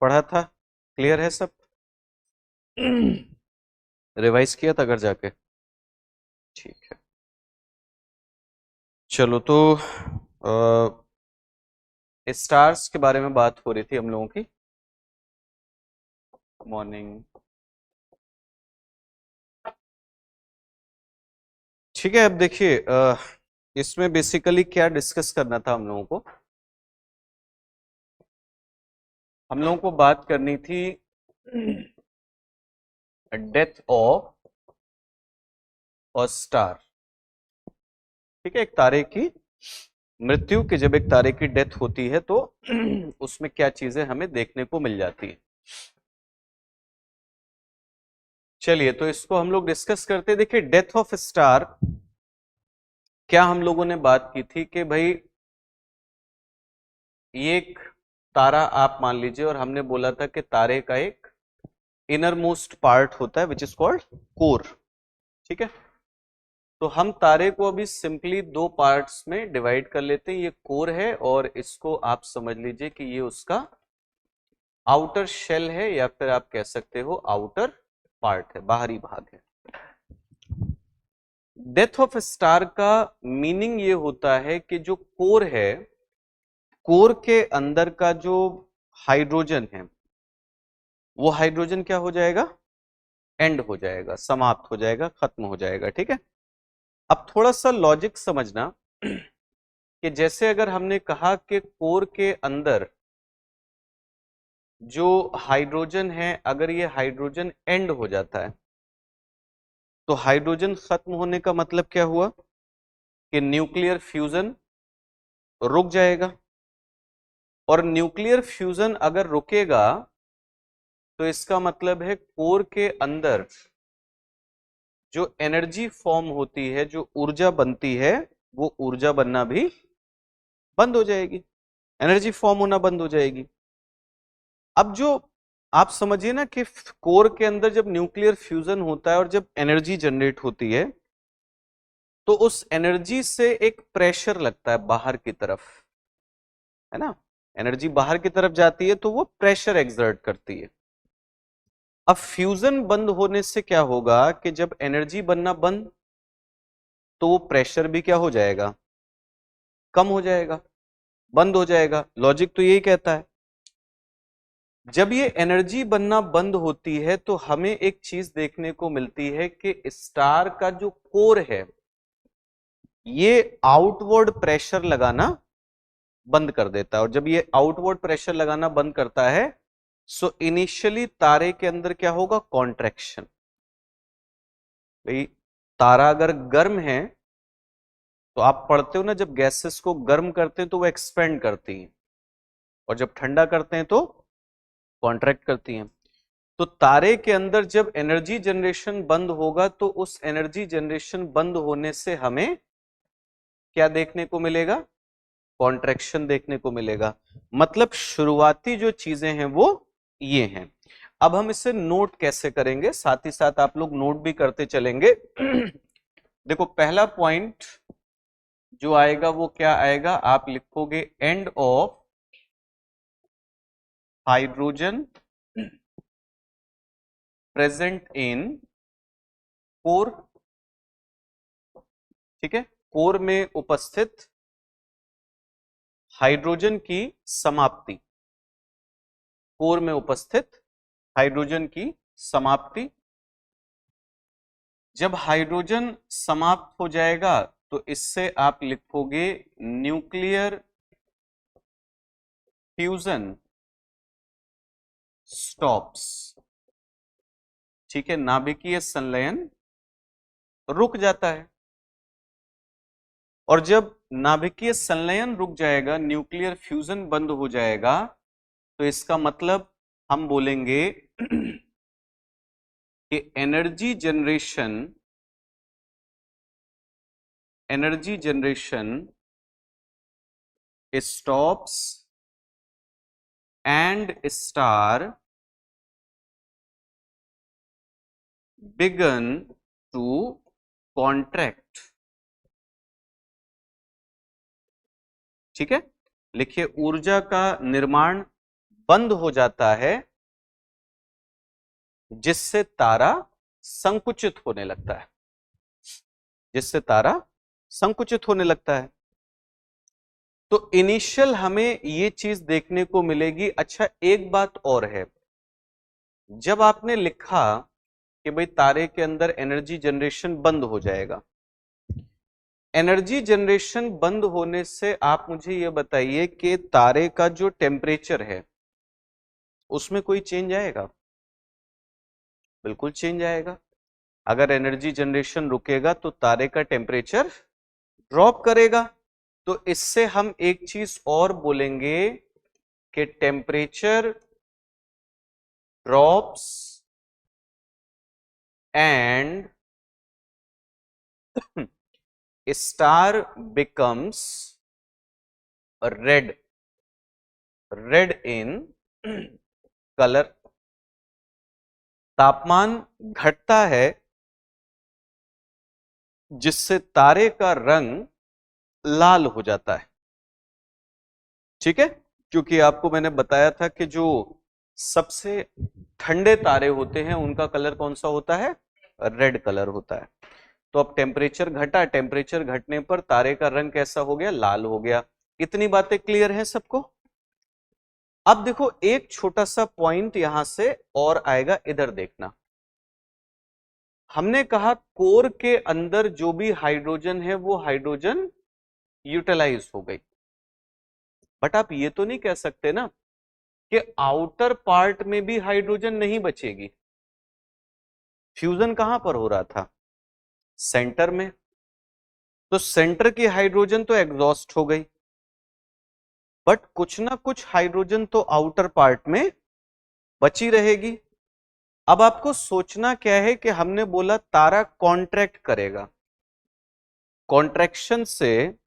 पढ़ा था, क्लियर है सब? रिवाइज किया था घर जाके? ठीक है, चलो तो स्टार्स के बारे में बात हो रही थी हम लोगों की। मॉर्निंग। ठीक है, अब देखिए इसमें बेसिकली क्या डिस्कस करना था हम लोगों को। हम लोगों को बात करनी थी डेथ ऑफ अ स्टार। ठीक है, एक तारे की मृत्यु की, जब एक तारे की डेथ होती है तो उसमें क्या चीजें हमें देखने को मिल जाती है। चलिए तो इसको हम लोग डिस्कस करते हैं। देखिए डेथ ऑफ स्टार, क्या हम लोगों ने बात की थी कि भाई ये एक तारा आप मान लीजिए, और हमने बोला था कि तारे का एक इनर मोस्ट पार्ट होता है विच इज कॉल्ड कोर। ठीक है, तो हम तारे को अभी सिंपली दो पार्ट्स में डिवाइड कर लेते हैं। ये कोर है और इसको आप समझ लीजिए कि ये उसका आउटर शेल है, या फिर आप कह सकते हो आउटर पार्ट है, बाहरी भाग है। डेथ ऑफ स्टार का मीनिंग ये होता है कि जो कोर है, कोर के अंदर का जो हाइड्रोजन है, वो हाइड्रोजन क्या हो जाएगा? एंड हो जाएगा, समाप्त हो जाएगा, खत्म हो जाएगा। ठीक है, अब थोड़ा सा लॉजिक समझना कि जैसे अगर हमने कहा कि कोर के अंदर जो हाइड्रोजन है, अगर ये हाइड्रोजन एंड हो जाता है तो हाइड्रोजन खत्म होने का मतलब क्या हुआ कि न्यूक्लियर फ्यूजन रुक जाएगा। और न्यूक्लियर फ्यूजन अगर रुकेगा तो इसका मतलब है कोर के अंदर जो एनर्जी फॉर्म होती है, जो ऊर्जा बनती है, वो ऊर्जा बनना भी बंद हो जाएगी, एनर्जी फॉर्म होना बंद हो जाएगी। अब जो आप समझिए ना कि कोर के अंदर जब न्यूक्लियर फ्यूजन होता है और जब एनर्जी जनरेट होती है तो उस एनर्जी से एक प्रेशर लगता है बाहर की तरफ, है ना? एनर्जी बाहर की तरफ जाती है तो वो प्रेशर एक्सर्ट करती है। अब फ्यूजन बंद होने से क्या होगा कि जब एनर्जी बनना बंद, तो वो प्रेशर भी क्या हो जाएगा? कम हो जाएगा, बंद हो जाएगा। लॉजिक तो यही कहता है। जब ये एनर्जी बनना बंद होती है तो हमें एक चीज देखने को मिलती है कि स्टार का जो कोर है ये आउटवर्ड प्रेशर लगाना बंद कर देता है। और जब ये आउटवर्ड प्रेशर लगाना बंद करता है सो इनिशियली तारे के अंदर क्या होगा? कॉन्ट्रैक्शन। भाई तारा अगर गर्म है तो आप पढ़ते हो ना, जब गैसेस को गर्म करते हैं तो वो एक्सपेंड करती हैं, और जब ठंडा करते हैं तो कॉन्ट्रैक्ट करती हैं। तो तारे के अंदर जब एनर्जी जनरेशन बंद होगा तो उस एनर्जी जनरेशन बंद होने से हमें क्या देखने को मिलेगा? कॉन्ट्रैक्शन देखने को मिलेगा। मतलब शुरुआती जो चीजें हैं वो ये हैं। अब हम इसे नोट कैसे करेंगे, साथ ही साथ आप लोग नोट भी करते चलेंगे। देखो पहला पॉइंट जो आएगा वो क्या आएगा? आप लिखोगे end of hydrogen present in core. ठीक है, कोर में उपस्थित हाइड्रोजन की समाप्ति, कोर में उपस्थित हाइड्रोजन की समाप्ति। जब हाइड्रोजन समाप्त हो जाएगा तो इससे आप लिखोगे न्यूक्लियर फ्यूजन स्टॉप्स। ठीक है, नाभिकीय संलयन रुक जाता है। और जब नाभिकीय संलयन रुक जाएगा, न्यूक्लियर फ्यूजन बंद हो जाएगा, तो इसका मतलब हम बोलेंगे कि energy generation stops and star began to contract. ठीक है, लिखिए ऊर्जा का निर्माण बंद हो जाता है, जिससे तारा संकुचित होने लगता है, जिससे तारा संकुचित होने लगता है। तो इनिशियल हमें ये चीज देखने को मिलेगी। अच्छा, एक बात और है, जब आपने लिखा कि भाई तारे के अंदर एनर्जी जनरेशन बंद हो जाएगा, एनर्जी जनरेशन बंद होने से आप मुझे ये बताइए कि तारे का जो टेम्परेचर है उसमें कोई चेंज आएगा? बिल्कुल चेंज आएगा। अगर एनर्जी जनरेशन रुकेगा तो तारे का टेम्परेचर ड्रॉप करेगा। तो इससे हम एक चीज और बोलेंगे कि temperature drops and star becomes red, red in colour. तापमान घटता है जिससे तारे का रंग लाल हो जाता है। ठीक है, क्योंकि आपको मैंने बताया था कि जो सबसे ठंडे तारे होते हैं उनका कलर कौन सा होता है? रेड कलर होता है। तो अब टेम्परेचर घटा, टेम्परेचर घटने पर तारे का रंग कैसा हो गया? लाल हो गया। इतनी बातें क्लियर हैं सबको? अब देखो, एक छोटा सा पॉइंट यहां से और आएगा, इधर देखना। हमने कहा कोर के अंदर जो भी हाइड्रोजन है वो हाइड्रोजन यूटिलाइज हो गई, बट आप ये तो नहीं कह सकते ना कि आउटर पार्ट में भी हाइड्रोजन नहीं बचेगी। फ्यूजन कहां पर हो रहा था? सेंटर में। तो सेंटर की हाइड्रोजन तो एग्जॉस्ट हो गई, बट कुछ ना कुछ हाइड्रोजन तो आउटर पार्ट में बची रहेगी। अब आपको सोचना क्या है कि हमने बोला तारा कॉन्ट्रैक्ट करेगा, कॉन्ट्रैक्शन से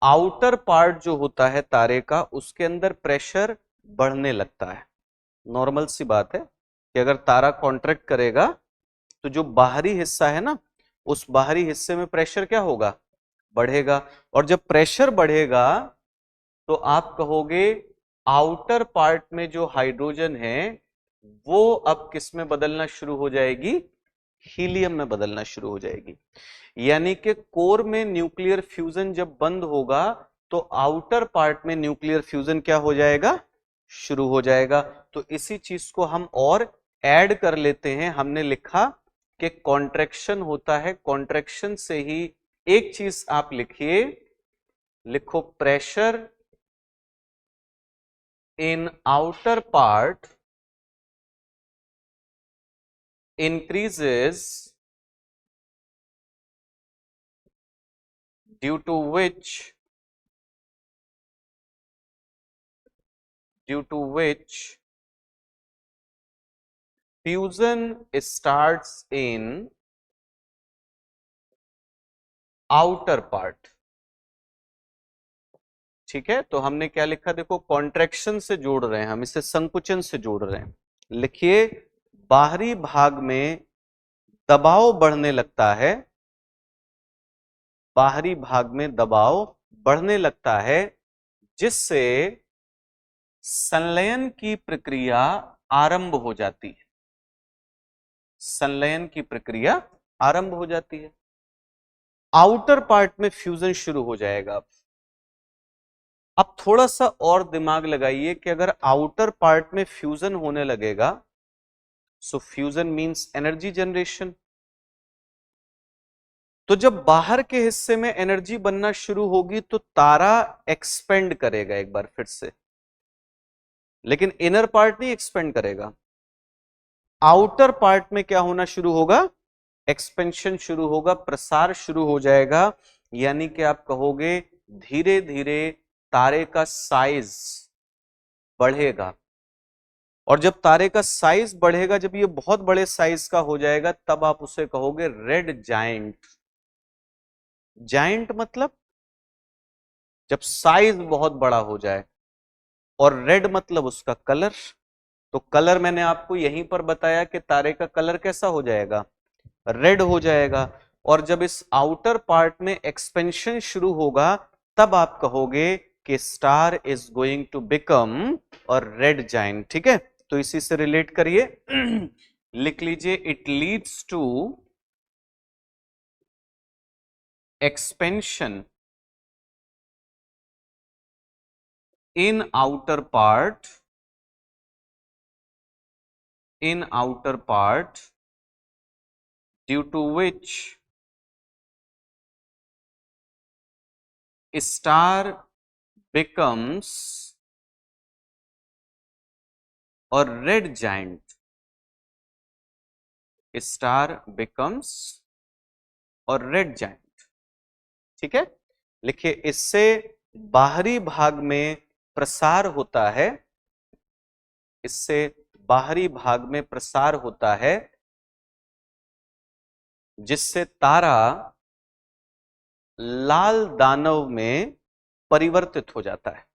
आउटर पार्ट जो होता है तारे का उसके अंदर प्रेशर बढ़ने लगता है। नॉर्मल सी बात है कि अगर तारा कॉन्ट्रैक्ट करेगा तो जो बाहरी हिस्सा है ना, उस बाहरी हिस्से में प्रेशर क्या होगा? बढ़ेगा। और जब प्रेशर बढ़ेगा तो आप कहोगे आउटर पार्ट में जो हाइड्रोजन है वो अब किस में बदलना शुरू हो जाएगी? हीलियम में बदलना शुरू हो जाएगी। यानी कि कोर में न्यूक्लियर फ्यूजन जब बंद होगा तो आउटर पार्ट में न्यूक्लियर फ्यूजन क्या हो जाएगा? शुरू हो जाएगा। तो इसी चीज को हम और ऐड कर लेते हैं। हमने लिखा कि कॉन्ट्रैक्शन होता है, कॉन्ट्रैक्शन से ही एक चीज आप लिखिए, लिखो pressure in outer part increases due to which fusion starts in outer part। ठीक है, तो हमने क्या लिखा? देखो, कॉन्ट्रैक्शन से जोड़ रहे हैं हम, इसे संकुचन से जोड़ रहे हैं। लिखिए बाहरी भाग में दबाव बढ़ने लगता है, बाहरी भाग में दबाव बढ़ने लगता है जिससे संलयन की प्रक्रिया आरंभ हो जाती है। संलयन की प्रक्रिया आरंभ हो जाती है, आउटर पार्ट में फ्यूजन शुरू हो जाएगा। अब थोड़ा सा और दिमाग लगाइए कि अगर आउटर पार्ट में फ्यूजन होने लगेगा, सो फ्यूजन मींस एनर्जी जनरेशन। तो जब बाहर के हिस्से में एनर्जी बनना शुरू होगी तो तारा एक्सपेंड करेगा एक बार फिर से, लेकिन इनर पार्ट नहीं एक्सपेंड करेगा। आउटर पार्ट में क्या होना शुरू होगा? एक्सपेंशन शुरू होगा, प्रसार शुरू हो जाएगा। यानी कि आप कहोगे धीरे धीरे तारे का साइज बढ़ेगा, और जब तारे का साइज बढ़ेगा, जब ये बहुत बड़े साइज का हो जाएगा, तब आप उसे कहोगे रेड जायंट। जायंट मतलब जब साइज बहुत बड़ा हो जाए, और रेड मतलब उसका कलर। तो कलर मैंने आपको यहीं पर बताया कि तारे का कलर कैसा हो जाएगा? रेड हो जाएगा। और जब इस आउटर पार्ट में एक्सपेंशन शुरू होगा तब आप कहोगे कि star is going to become और रेड जाइंट। ठीक है, तो इसी से रिलेट करिए, लिख लीजिए it leads to expansion in outer part due to which star becomes or red giant, star becomes और रेड जाइंट। ठीक है, लिखिए इससे बाहरी भाग में प्रसार होता है, इससे बाहरी भाग में प्रसार होता है जिससे तारा लाल दानव में परिवर्तित हो जाता है।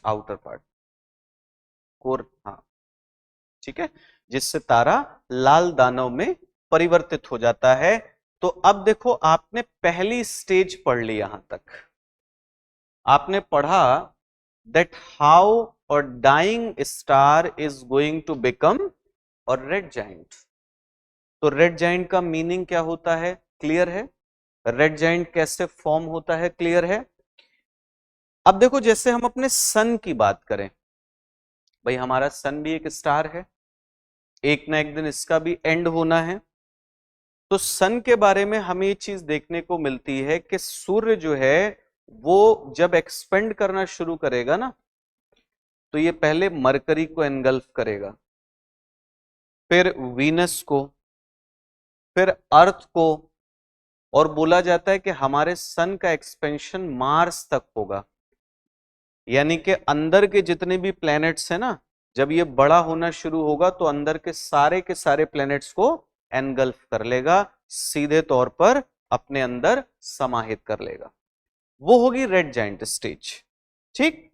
आउटर पार्ट कोर, हाँ ठीक है, जिससे तारा लाल दानव में परिवर्तित हो जाता है। तो अब देखो, आपने पहली स्टेज पढ़ ली, यहां तक आपने पढ़ा दैट हाउ और dying star is going to become और रेड जाइंट। तो रेड जाइंट का मीनिंग क्या होता है, क्लियर है? रेड जाइंट कैसे फॉर्म होता है, क्लियर है? अब देखो, जैसे हम अपने सन की बात करें, भाई हमारा सन भी एक स्टार है, एक ना एक दिन इसका भी एंड होना है। तो सन के बारे में हमें ये चीज देखने को मिलती है कि सूर्य जो है वो जब एक्सपेंड करना शुरू करेगा ना, तो ये पहले मरकरी को एनगल्फ करेगा, फिर वीनस को, फिर अर्थ को, और बोला जाता है कि हमारे सन का एक्सपेंशन मार्स तक होगा। यानी कि अंदर के जितने भी प्लैनेट्स हैं ना, जब ये बड़ा होना शुरू होगा तो अंदर के सारे प्लैनेट्स को एनगल्फ कर लेगा, सीधे तौर पर अपने अंदर समाहित कर लेगा। वो होगी रेड जाइंट स्टेज। ठीक,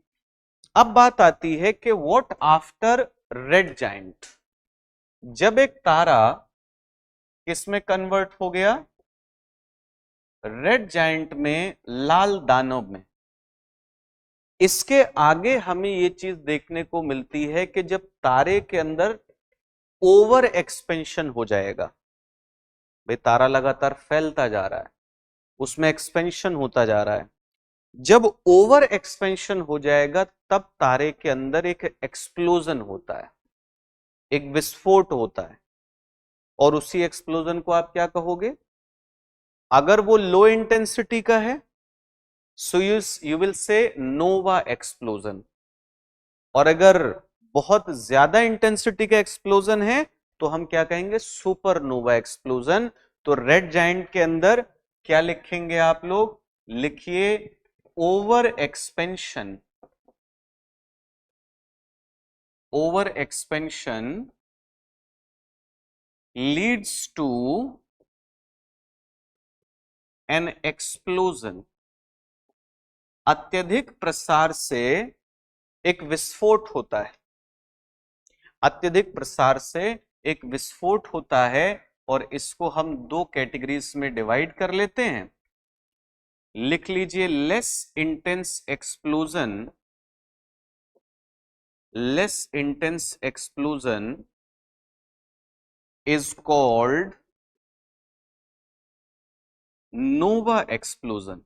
अब बात आती है कि व्हाट आफ्टर रेड जाइंट। जब एक तारा किसमें कन्वर्ट हो गया, रेड जाइंट में, लाल दानव में, इसके आगे हमें यह चीज देखने को मिलती है कि जब तारे के अंदर ओवर एक्सपेंशन हो जाएगा, भाई तारा लगातार फैलता जा रहा है, उसमें एक्सपेंशन होता जा रहा है, जब ओवर एक्सपेंशन हो जाएगा तब तारे के अंदर एक एक्सप्लोजन होता है, एक विस्फोट होता है। और उसी एक्सप्लोजन को आप क्या कहोगे? अगर वो लो इंटेंसिटी का है so you will say Nova explosion, और अगर बहुत ज्यादा इंटेंसिटी का एक्सप्लोजन है तो हम क्या कहेंगे? Supernova explosion. तो रेड जाइंट के अंदर क्या लिखेंगे आप लोग? लिखिए over expansion, over expansion leads to an explosion. अत्यधिक प्रसार से एक विस्फोट होता है, अत्यधिक प्रसार से एक विस्फोट होता है, और इसको हम दो कैटेगरीज में डिवाइड कर लेते हैं। लिख लीजिए less intense explosion, less intense explosion is called nova explosion.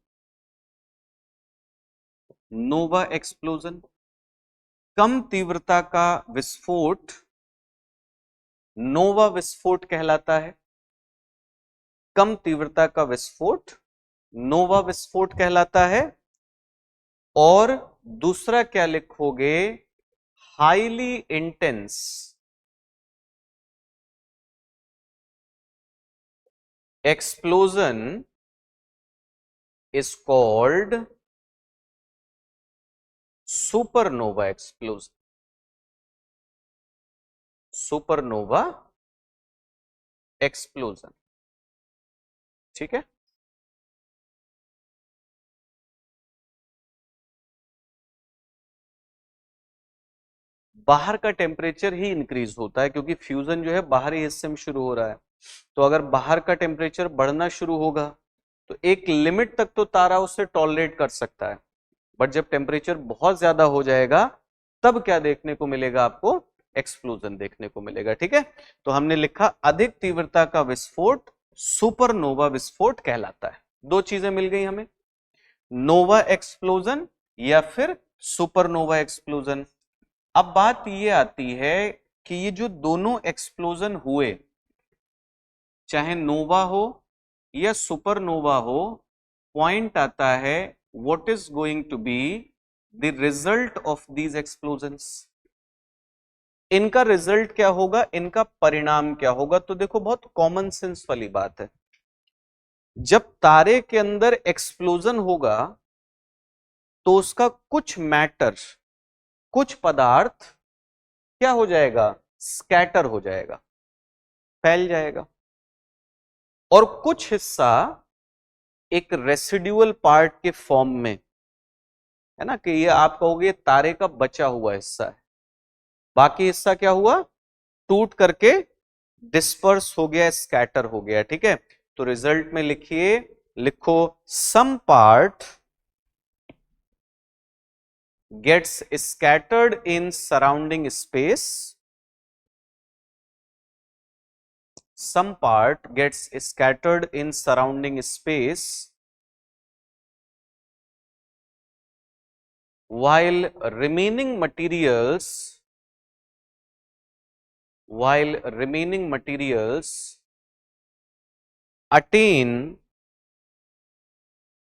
Nova explosion, कम तीव्रता का विस्फोट नोवा विस्फोट कहलाता है। कम तीव्रता का विस्फोट नोवा विस्फोट कहलाता है। और दूसरा क्या लिखोगे? Highly intense explosion is called supernova explosion. Supernova explosion, ठीक है। बाहर का टेम्परेचर ही इंक्रीज होता है क्योंकि फ्यूजन जो है बाहरी हिस्से में शुरू हो रहा है। तो अगर बाहर का टेम्परेचर बढ़ना शुरू होगा तो एक लिमिट तक तो तारा उसे टॉलरेट कर सकता है, बट जब टेम्परेचर बहुत ज्यादा हो जाएगा तब क्या देखने को मिलेगा आपको? एक्सप्लोजन देखने को मिलेगा। ठीक है, तो हमने लिखा अधिक तीव्रता का विस्फोट सुपरनोवा विस्फोट कहलाता है। दो चीजें मिल गई हमें, नोवा एक्सप्लोजन या फिर सुपरनोवा एक्सप्लोजन। अब बात ये आती है कि ये जो दोनों एक्सप्लोजन हुए, चाहे नोवा हो या सुपरनोवा हो, पॉइंट आता है what is going to be the result of these explosions. इनका रिजल्ट क्या होगा, इनका परिणाम क्या होगा? तो देखो बहुत कॉमन सेंस वाली बात है, जब तारे के अंदर एक्सप्लोजन होगा तो उसका कुछ मैटर, कुछ पदार्थ क्या हो जाएगा? स्कैटर हो जाएगा, फैल जाएगा, और कुछ हिस्सा एक रेसिड्यूअल पार्ट के फॉर्म में, है ना, कि ये आप कहोगे तारे का बचा हुआ हिस्सा है, बाकी हिस्सा क्या हुआ? टूट करके डिस्पर्स हो गया, स्कैटर हो गया। ठीक है, तो रिजल्ट में लिखिए, लिखो some part gets scattered in surrounding space, some part gets scattered in surrounding space while remaining materials attain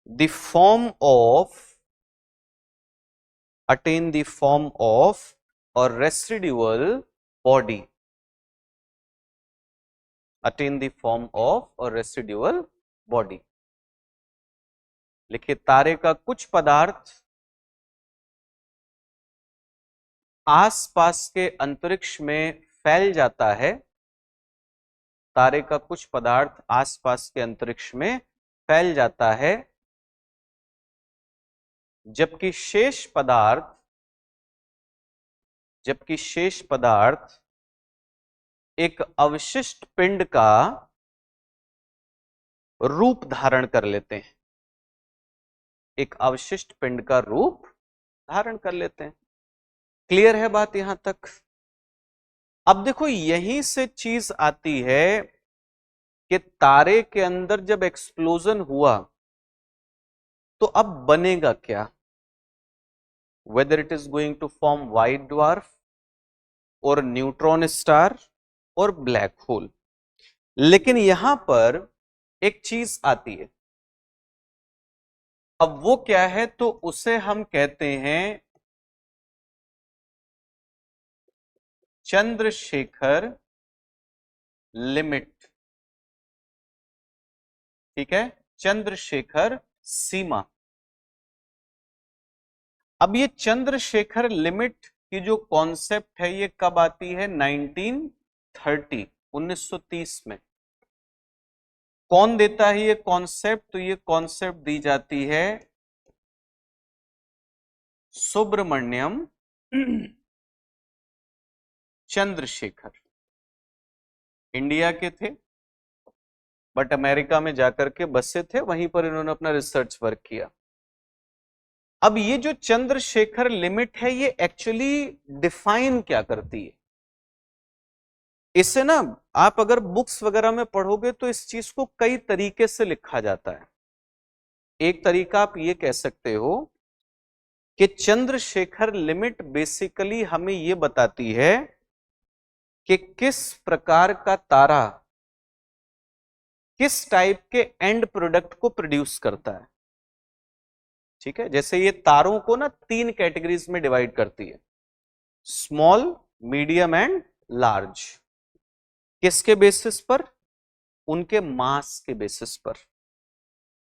the form of a residual body, attain the form of a residual body। लिखिए तारे का कुछ पदार्थ आसपास के अंतरिक्ष में फैल जाता है, तारे का कुछ पदार्थ आसपास के अंतरिक्ष में फैल जाता है, जबकि शेष पदार्थ एक अवशिष्ट पिंड का रूप धारण कर लेते हैं, एक अवशिष्ट पिंड का रूप धारण कर लेते हैं। क्लियर है बात यहां तक? अब देखो यहीं से चीज आती है कि तारे के अंदर जब एक्सप्लोजन हुआ तो अब बनेगा क्या? Whether it is going to form white dwarf और न्यूट्रॉन स्टार और ब्लैक होल। लेकिन यहां पर एक चीज आती है, अब वो क्या है? तो उसे हम कहते हैं चंद्रशेखर लिमिट। ठीक है, चंद्रशेखर सीमा। अब ये चंद्रशेखर लिमिट की जो कॉन्सेप्ट है ये कब आती है? 1930, 1930 में। कौन देता है ये कॉन्सेप्ट? तो ये कॉन्सेप्ट दी जाती है सुब्रमण्यम चंद्रशेखर। इंडिया के थे बट अमेरिका में जाकर के बसे थे, वहीं पर इन्होंने अपना रिसर्च वर्क किया। अब ये जो चंद्रशेखर लिमिट है ये एक्चुअली डिफाइन क्या करती है? इससे ना आप अगर बुक्स वगैरह में पढ़ोगे तो इस चीज को कई तरीके से लिखा जाता है। एक तरीका आप ये कह सकते हो कि चंद्रशेखर लिमिट बेसिकली हमें ये बताती है कि किस प्रकार का तारा किस टाइप के एंड प्रोडक्ट को प्रोड्यूस करता है। ठीक है, जैसे ये तारों को ना 3 कैटेगरीज में डिवाइड करती है, स्मॉल, मीडियम एंड लार्ज। किसके बेसिस पर? उनके मास के बेसिस पर।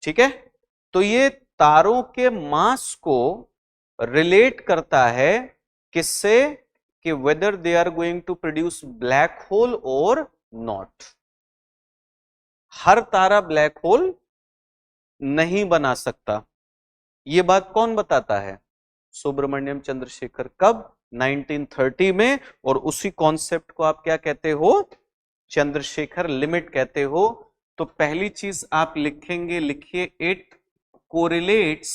ठीक है, तो ये तारों के मास को रिलेट करता है किससे? कि whether they are going to produce black hole और नॉट। हर तारा ब्लैक होल नहीं बना सकता। ये बात कौन बताता है? सुब्रमण्यम चंद्रशेखर। कब? 1930 में। और उसी कॉन्सेप्ट को आप क्या कहते हो? चंद्रशेखर लिमिट कहते हो। तो पहली चीज आप लिखेंगे, लिखिए it correlates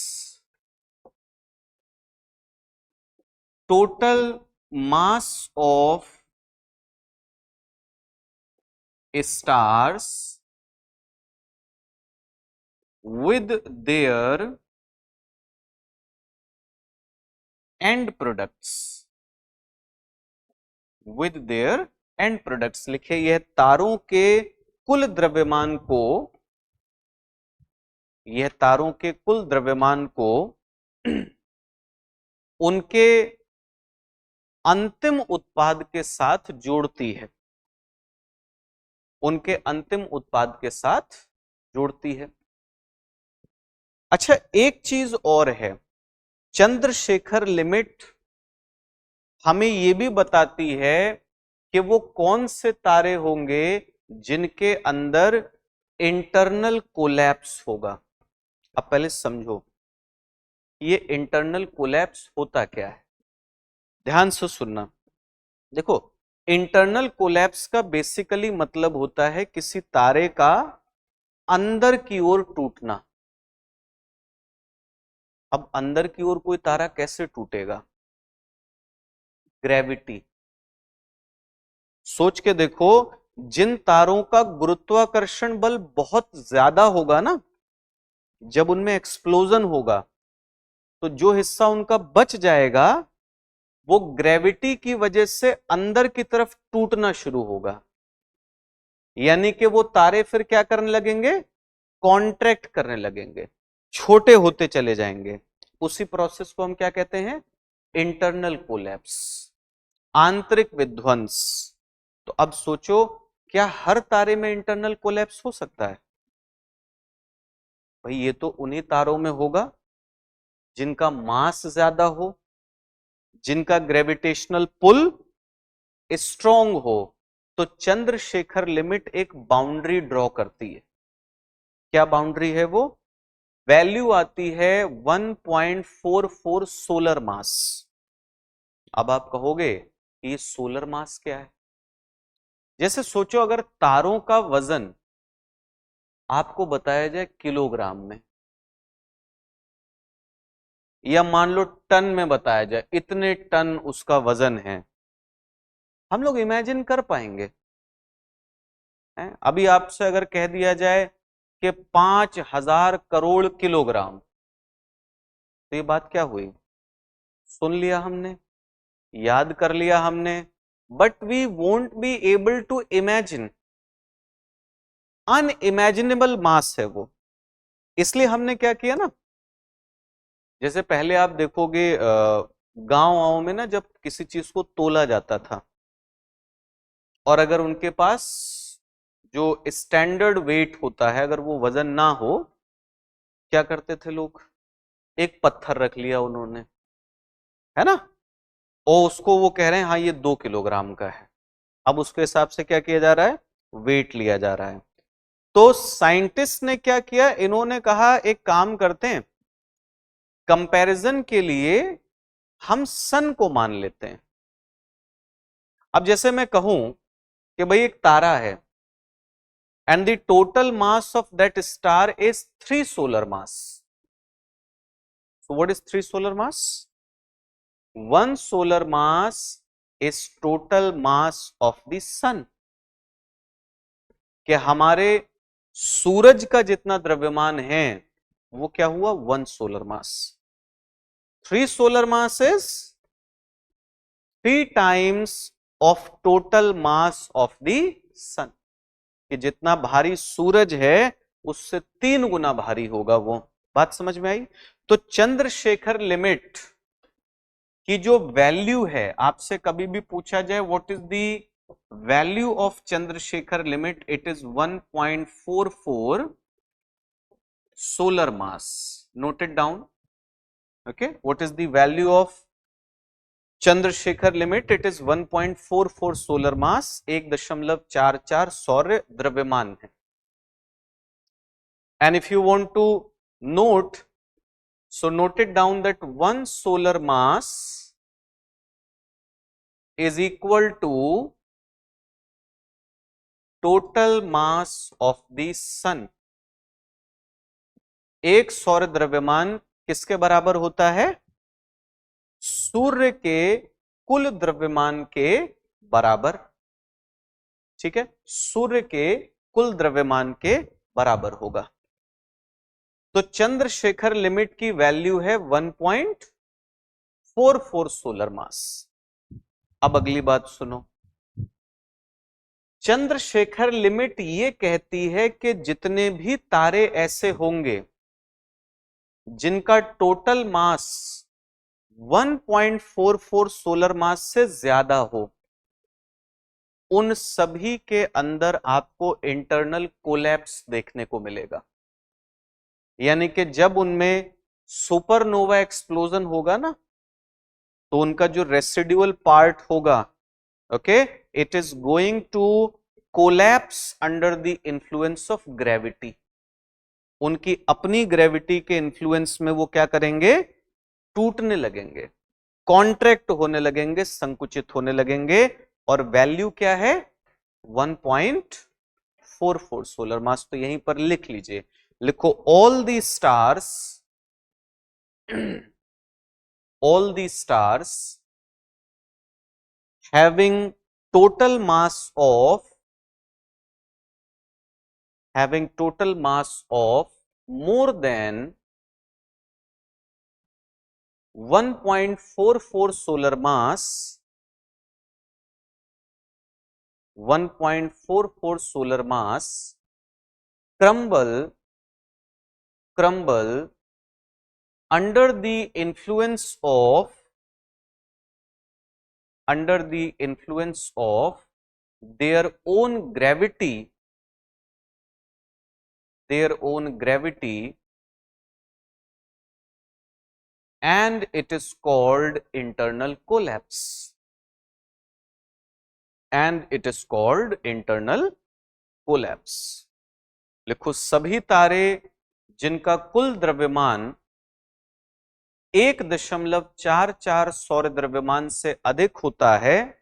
total mass of stars with their end products, with their end products। लिखिए यह तारों के कुल द्रव्यमान को, यह तारों के कुल द्रव्यमान को उनके अंतिम उत्पाद के साथ जोड़ती है, उनके अंतिम उत्पाद के साथ जोड़ती है। अच्छा, एक चीज और है, चंद्रशेखर लिमिट हमें यह भी बताती है कि वो कौन से तारे होंगे जिनके अंदर इंटरनल कोलैप्स होगा। अब पहले समझो ये इंटरनल कोलैप्स होता क्या है, ध्यान से सुनना। देखो, इंटरनल कोलैप्स का बेसिकली मतलब होता है किसी तारे का अंदर की ओर टूटना। अब अंदर की ओर कोई तारा कैसे टूटेगा? ग्रेविटी। सोच के देखो, जिन तारों का गुरुत्वाकर्षण बल बहुत ज्यादा होगा ना, जब उनमें एक्सप्लोजन होगा तो जो हिस्सा उनका बच जाएगा वो ग्रेविटी की वजह से अंदर की तरफ टूटना शुरू होगा। यानी कि वो तारे फिर क्या करने लगेंगे? कॉन्ट्रैक्ट करने लगेंगे, छोटे होते चले जाएंगे। उसी प्रोसेस को हम क्या कहते हैं? इंटरनल कोलैप्स, आंतरिक विध्वंस। तो अब सोचो, क्या हर तारे में इंटरनल कोलैप्स हो सकता है? भाई ये तो उन्हीं तारों में होगा जिनका मास ज्यादा हो, जिनका ग्रेविटेशनल पुल स्ट्रॉन्ग हो। तो चंद्रशेखर लिमिट एक बाउंड्री ड्रॉ करती है। क्या बाउंड्री है वो? वैल्यू आती है 1.44 सोलर मास। अब आप कहोगे ये सोलर मास क्या है? जैसे सोचो, अगर तारों का वजन आपको बताया जाए किलोग्राम में, या मान लो टन में बताया जाए, इतने टन उसका वजन है, हम लोग इमेजिन कर पाएंगे? अभी आपसे अगर कह दिया जाए कि 5000 करोड़ किलोग्राम, तो ये बात क्या हुई? सुन लिया हमने, याद कर लिया हमने, but we won't be able to imagine. Unimaginable mass है वो। इसलिए हमने क्या किया ना, जैसे पहले आप देखोगे गांव में ना, जब किसी चीज को तोला जाता था और अगर उनके पास जो स्टैंडर्ड वेट होता है, अगर वो वजन ना हो, क्या करते थे लोग? एक पत्थर रख लिया उन्होंने, है ना, और उसको वो कह रहे हैं हाँ ये 2 किलोग्राम का है। अब उसके हिसाब से क्या किया जा रहा है? वेट लिया जा रहा है। तो साइंटिस्ट ने क्या किया, इन्होंने कहा एक काम करते हैं, कंपैरिजन के लिए हम सन को मान लेते हैं। अब जैसे मैं कहूं कि भाई एक तारा है and the total mass of that star is 3 solar mass. So what is 3 solar mass? 1 solar mass is total mass of the sun. कि हमारे सूरज का जितना द्रव्यमान है वो क्या हुआ? 1 solar mass. 3 solar mass is 3 times of total mass of the sun. कि जितना भारी सूरज है उससे 3 गुना भारी होगा वो। बात समझ में आई? तो चंद्रशेखर लिमिट की जो वैल्यू है, आपसे कभी भी पूछा जाए what is the value of Chandrasekhar limit, it is 1.44 solar mass. Note it down. Okay, what is the value of Chandrasekhar limit? It is 1.44 solar mass, 1.44 सौर्य द्रव्यमान है। And if you want to note, so note it down that 1 solar mass is equal to total mass of the sun. एक सौर द्रव्यमान किसके बराबर होता है? सूर्य के कुल द्रव्यमान के बराबर। ठीक है, सूर्य के कुल द्रव्यमान के बराबर होगा। तो चंद्रशेखर लिमिट की वैल्यू है 1.44 सोलर मास। अब अगली बात सुनो, चंद्रशेखर लिमिट ये कहती है कि जितने भी तारे ऐसे होंगे जिनका टोटल मास 1.44 सोलर मास से ज्यादा हो, उन सभी के अंदर आपको इंटरनल कोलैप्स देखने को मिलेगा। यानी कि जब उनमें सुपरनोवा एक्सप्लोजन होगा ना, तो उनका जो रेसिडुअल पार्ट होगा, okay, it is going to collapse under the influence of gravity. उनकी अपनी ग्रेविटी के इन्फ्लुएंस में वो क्या करेंगे? टूटने लगेंगे, कॉन्ट्रैक्ट होने लगेंगे, संकुचित होने लगेंगे। और वैल्यू क्या है? 1.44 सोलर मास। तो यहीं पर लिख लीजिए, लिखो all the stars, all the stars having total mass of more than 1.44 solar mass, 1.44 solar mass crumble under the influence of their own gravity, and it is called internal collapse, लिखो सभी तारे जिनका कुल द्रव्यमान 1.44 सौर द्रव्यमान से अधिक होता है,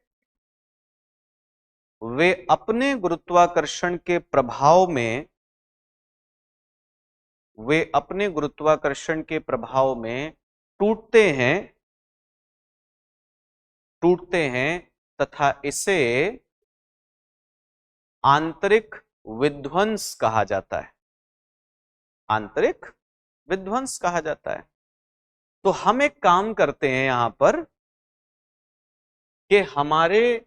वे अपने गुरुत्वाकर्षण के प्रभाव में टूटते हैं तथा इसे आंतरिक विध्वंस कहा जाता है। आंतरिक विध्वंस कहा जाता है। तो हम एक काम करते हैं यहां पर कि हमारे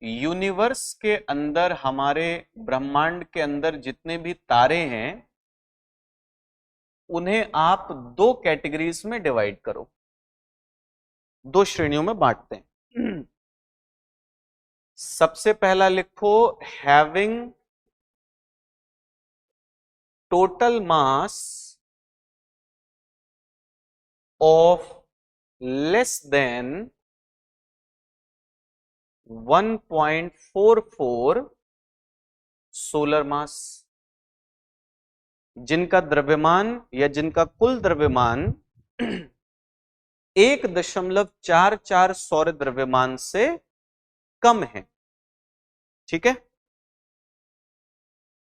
यूनिवर्स के अंदर, हमारे ब्रह्मांड के अंदर जितने भी तारे हैं, उन्हें आप दो कैटेगरीज में डिवाइड करो, दो श्रेणियों में बांटते हैं। सबसे पहला लिखो having total mass of less than 1.44 solar मास, जिनका द्रव्यमान या जिनका कुल द्रव्यमान 1.44 सौर द्रव्यमान से कम है। ठीक है,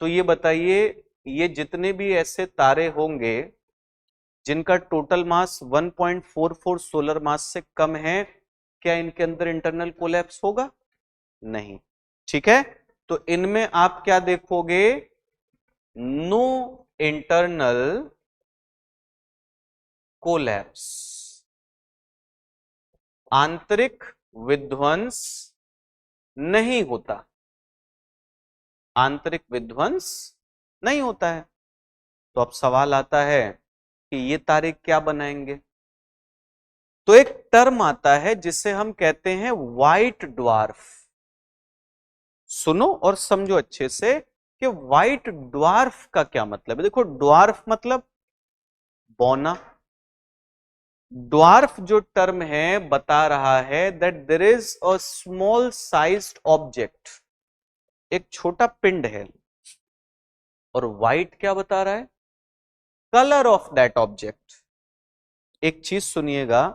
तो ये बताइए, ये जितने भी ऐसे तारे होंगे जिनका टोटल मास 1.44 सोलर मास से कम है, क्या इनके अंदर इंटरनल कोलैप्स होगा? नहीं। ठीक है, तो इनमें आप क्या देखोगे? नो इंटरनल कोलैप्स, आंतरिक विध्वंस नहीं होता, आंतरिक विध्वंस नहीं होता है। तो अब सवाल आता है कि ये तारे क्या बनाएंगे? तो एक टर्म आता है जिसे हम कहते हैं व्हाइट ड्वार्फ। सुनो और समझो अच्छे से कि व्हाइट ड्वार्फ का क्या मतलब है। देखो, ड्वार्फ मतलब बौना। ड्वार्फ जो टर्म है बता रहा है that there is a small sized object, एक छोटा पिंड है। और व्हाइट क्या बता रहा है? Colour of that object. एक चीज सुनिएगा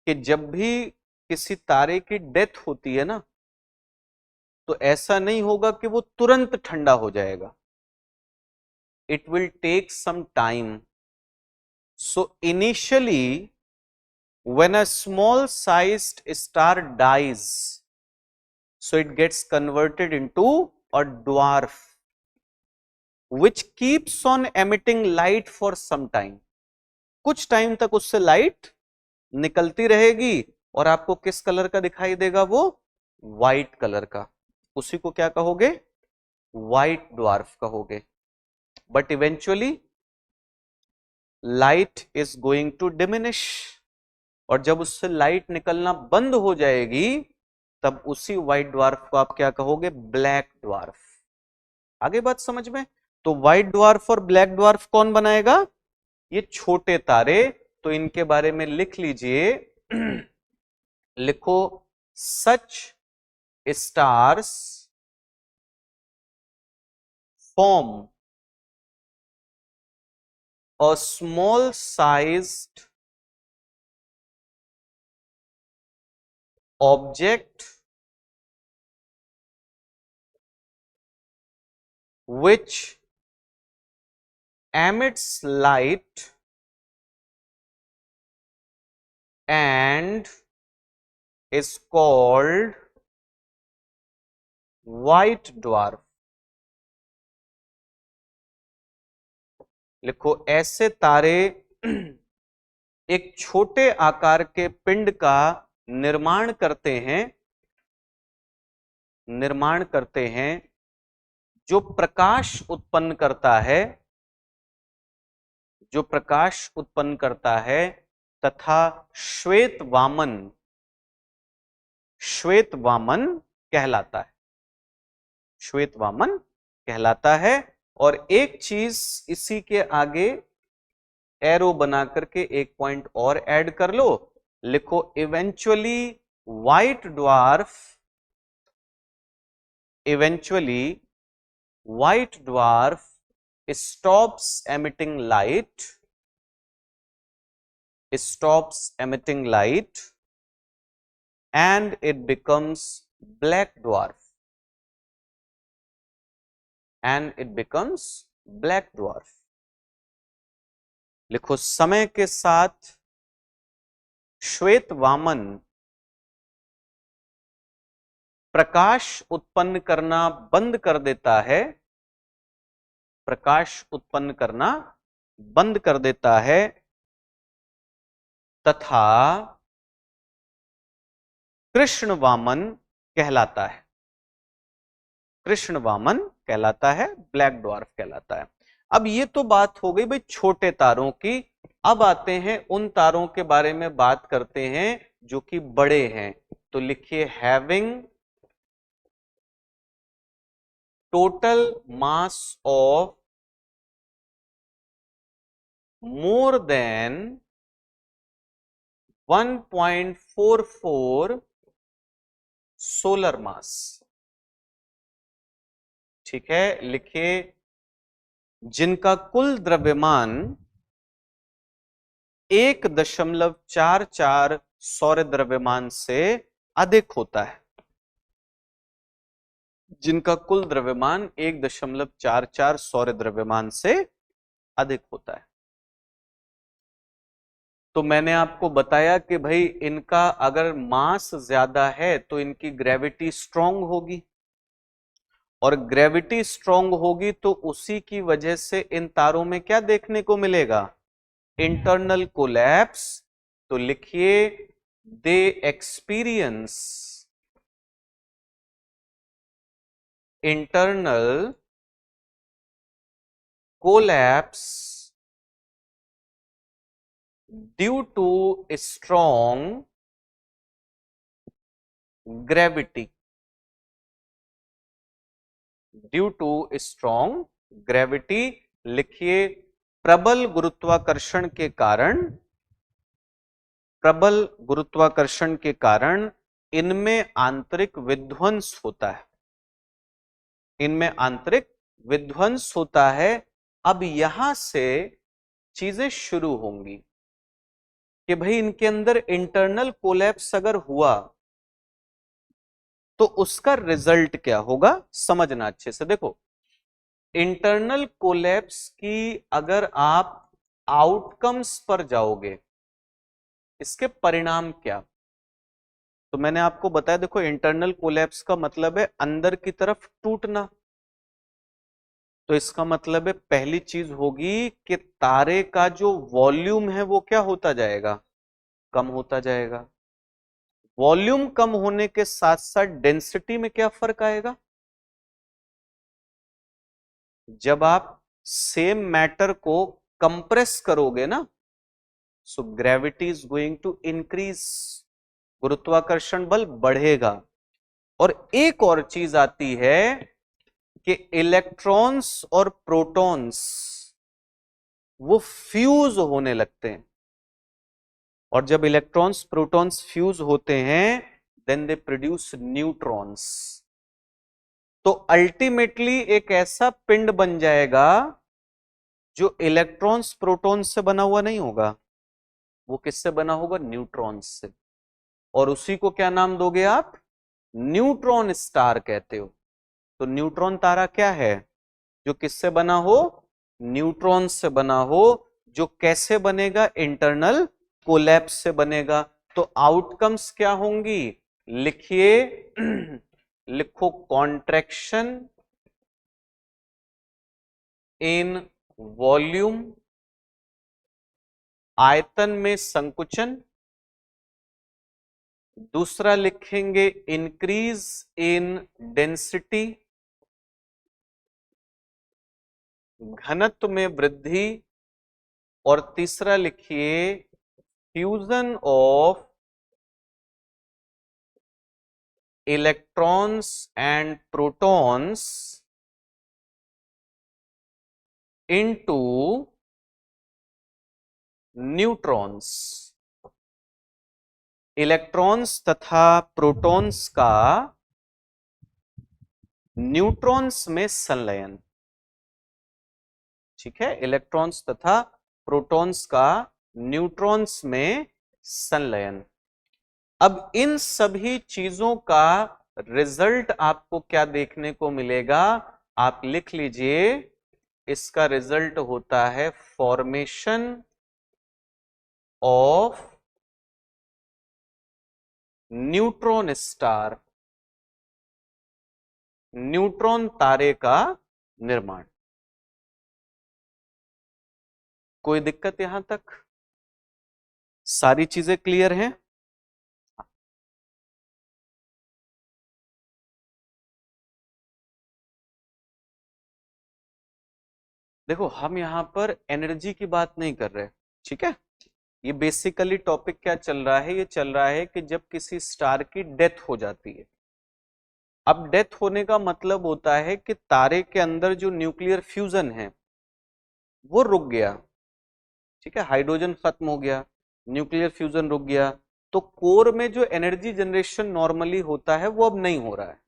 कि जब भी किसी तारे की डेथ होती है ना, तो ऐसा नहीं होगा कि वो तुरंत ठंडा हो जाएगा, it will take some time. So initially when a small sized star dies, so it gets converted into a dwarf which keeps on emitting light for some time. कुछ टाइम तक उससे लाइट निकलती रहेगी और आपको किस कलर का दिखाई देगा? वो व्हाइट कलर का. उसी को क्या कहोगे? व्हाइट ड्वार्फ कहोगे. But eventually light is going to diminish, और जब उससे लाइट निकलना बंद हो जाएगी तब उसी व्हाइट ड्वार्फ को आप क्या कहोगे? Black dwarf. आगे बात समझ में? तो व्हाइट ड्वार्फ और ब्लैक ड्वार्फ कौन बनाएगा? ये छोटे तारे. तो इनके बारे में लिख लीजिए. लिखो, such stars form a small sized object which emits light and is called white dwarf. लिखो, ऐसे तारे एक छोटे आकार के पिंड का निर्माण करते हैं जो प्रकाश उत्पन्न करता है तथा श्वेत वामन कहलाता है. और एक चीज इसी के आगे एरो बना करके एक पॉइंट और ऐड कर लो. लिखो, eventually white dwarf stops emitting light and it becomes black dwarf. लिखो, समय के साथ श्वेत वामन प्रकाश उत्पन्न करना बंद कर देता है तथा कृष्ण वामन कहलाता है. ब्लैक ड्वार्फ कहलाता है. अब ये तो बात हो गई भाई छोटे तारों की. अब आते हैं उन तारों के बारे में बात करते हैं जो कि बड़े हैं. तो लिखिए, having total mass of more than 1.44 solar मास. ठीक है, लिखिए, जिनका कुल द्रव्यमान 1.44 सौर द्रव्यमान से अधिक होता है. जिनका कुल द्रव्यमान 1.44 सौर द्रव्यमान से अधिक होता है. तो मैंने आपको बताया कि भाई इनका अगर मास ज्यादा है तो इनकी ग्रेविटी स्ट्रांग होगी, और ग्रेविटी स्ट्रांग होगी तो उसी की वजह से इन तारों में क्या देखने को मिलेगा? Internal collapse. तो लिखिए, they experience internal collapse due to strong gravity. लिखिए, प्रबल गुरुत्वाकर्षण के कारण इनमें आंतरिक विध्वंस होता है. अब यहां से चीजें शुरू होंगी कि भाई इनके अंदर इंटरनल कोलैप्स अगर हुआ तो उसका रिजल्ट क्या होगा समझना अच्छे से। देखो, इंटरनल कोलैप्स की अगर आप आउटकम्स पर जाओगे, इसके परिणाम क्या, तो मैंने आपको बताया, देखो इंटरनल कोलैप्स का मतलब है अंदर की तरफ टूटना। तो इसका मतलब है पहली चीज होगी कि तारे का जो वॉल्यूम है वो क्या होता जाएगा, कम होता जाएगा। वॉल्यूम कम होने के साथ साथ डेंसिटी में क्या फर्क आएगा, जब आप सेम मैटर को कंप्रेस करोगे ना, so gravity is going to increase, गुरुत्वाकर्षण बल बढ़ेगा। और एक और चीज आती है कि इलेक्ट्रॉन्स और प्रोटॉन्स वो फ्यूज होने लगते हैं, और जब इलेक्ट्रॉन्स प्रोटॉन्स फ्यूज होते हैं देन दे प्रोड्यूस न्यूट्रॉन्स। तो अल्टीमेटली एक ऐसा पिंड बन जाएगा जो इलेक्ट्रॉन्स प्रोटॉन्स से बना हुआ नहीं होगा, वो किससे बना होगा, न्यूट्रॉन्स से। और उसी को क्या नाम दोगे आप, न्यूट्रॉन स्टार कहते हो। तो न्यूट्रॉन तारा क्या है, जो किससे बना हो, न्यूट्रॉन से बना हो, जो कैसे बनेगा, इंटरनल कोलैप्स से बनेगा। तो आउटकम्स क्या होंगी, लिखिए लिखो, कॉन्ट्रैक्शन इन वॉल्यूम, आयतन में संकुचन। दूसरा लिखेंगे इंक्रीज इन डेंसिटी, घनत्व में वृद्धि। और तीसरा लिखिए fusion of electrons and protons into neutrons. Electrons तथा प्रोटॉन्स का न्यूट्रॉन्स में संलयन, ठीक है, इलेक्ट्रॉन्स तथा प्रोटॉन्स का न्यूट्रॉन्स में संलयन। अब इन सभी चीजों का रिजल्ट आपको क्या देखने को मिलेगा, आप लिख लीजिए, इसका रिजल्ट होता है formation of neutron star, neutron तारे का निर्माण। कोई दिक्कत यहां तक, सारी चीजें क्लियर हैं। देखो, हम यहां पर एनर्जी की बात नहीं कर रहे, ठीक है। ये बेसिकली टॉपिक क्या चल रहा है, ये चल रहा है कि जब किसी स्टार की डेथ हो जाती है। अब डेथ होने का मतलब होता है कि तारे के अंदर जो न्यूक्लियर फ्यूजन है वो रुक गया, ठीक है, हाइड्रोजन खत्म हो गया, न्यूक्लियर फ्यूजन रुक गया। तो कोर में जो एनर्जी जनरेशन नॉर्मली होता है वो अब नहीं हो रहा है,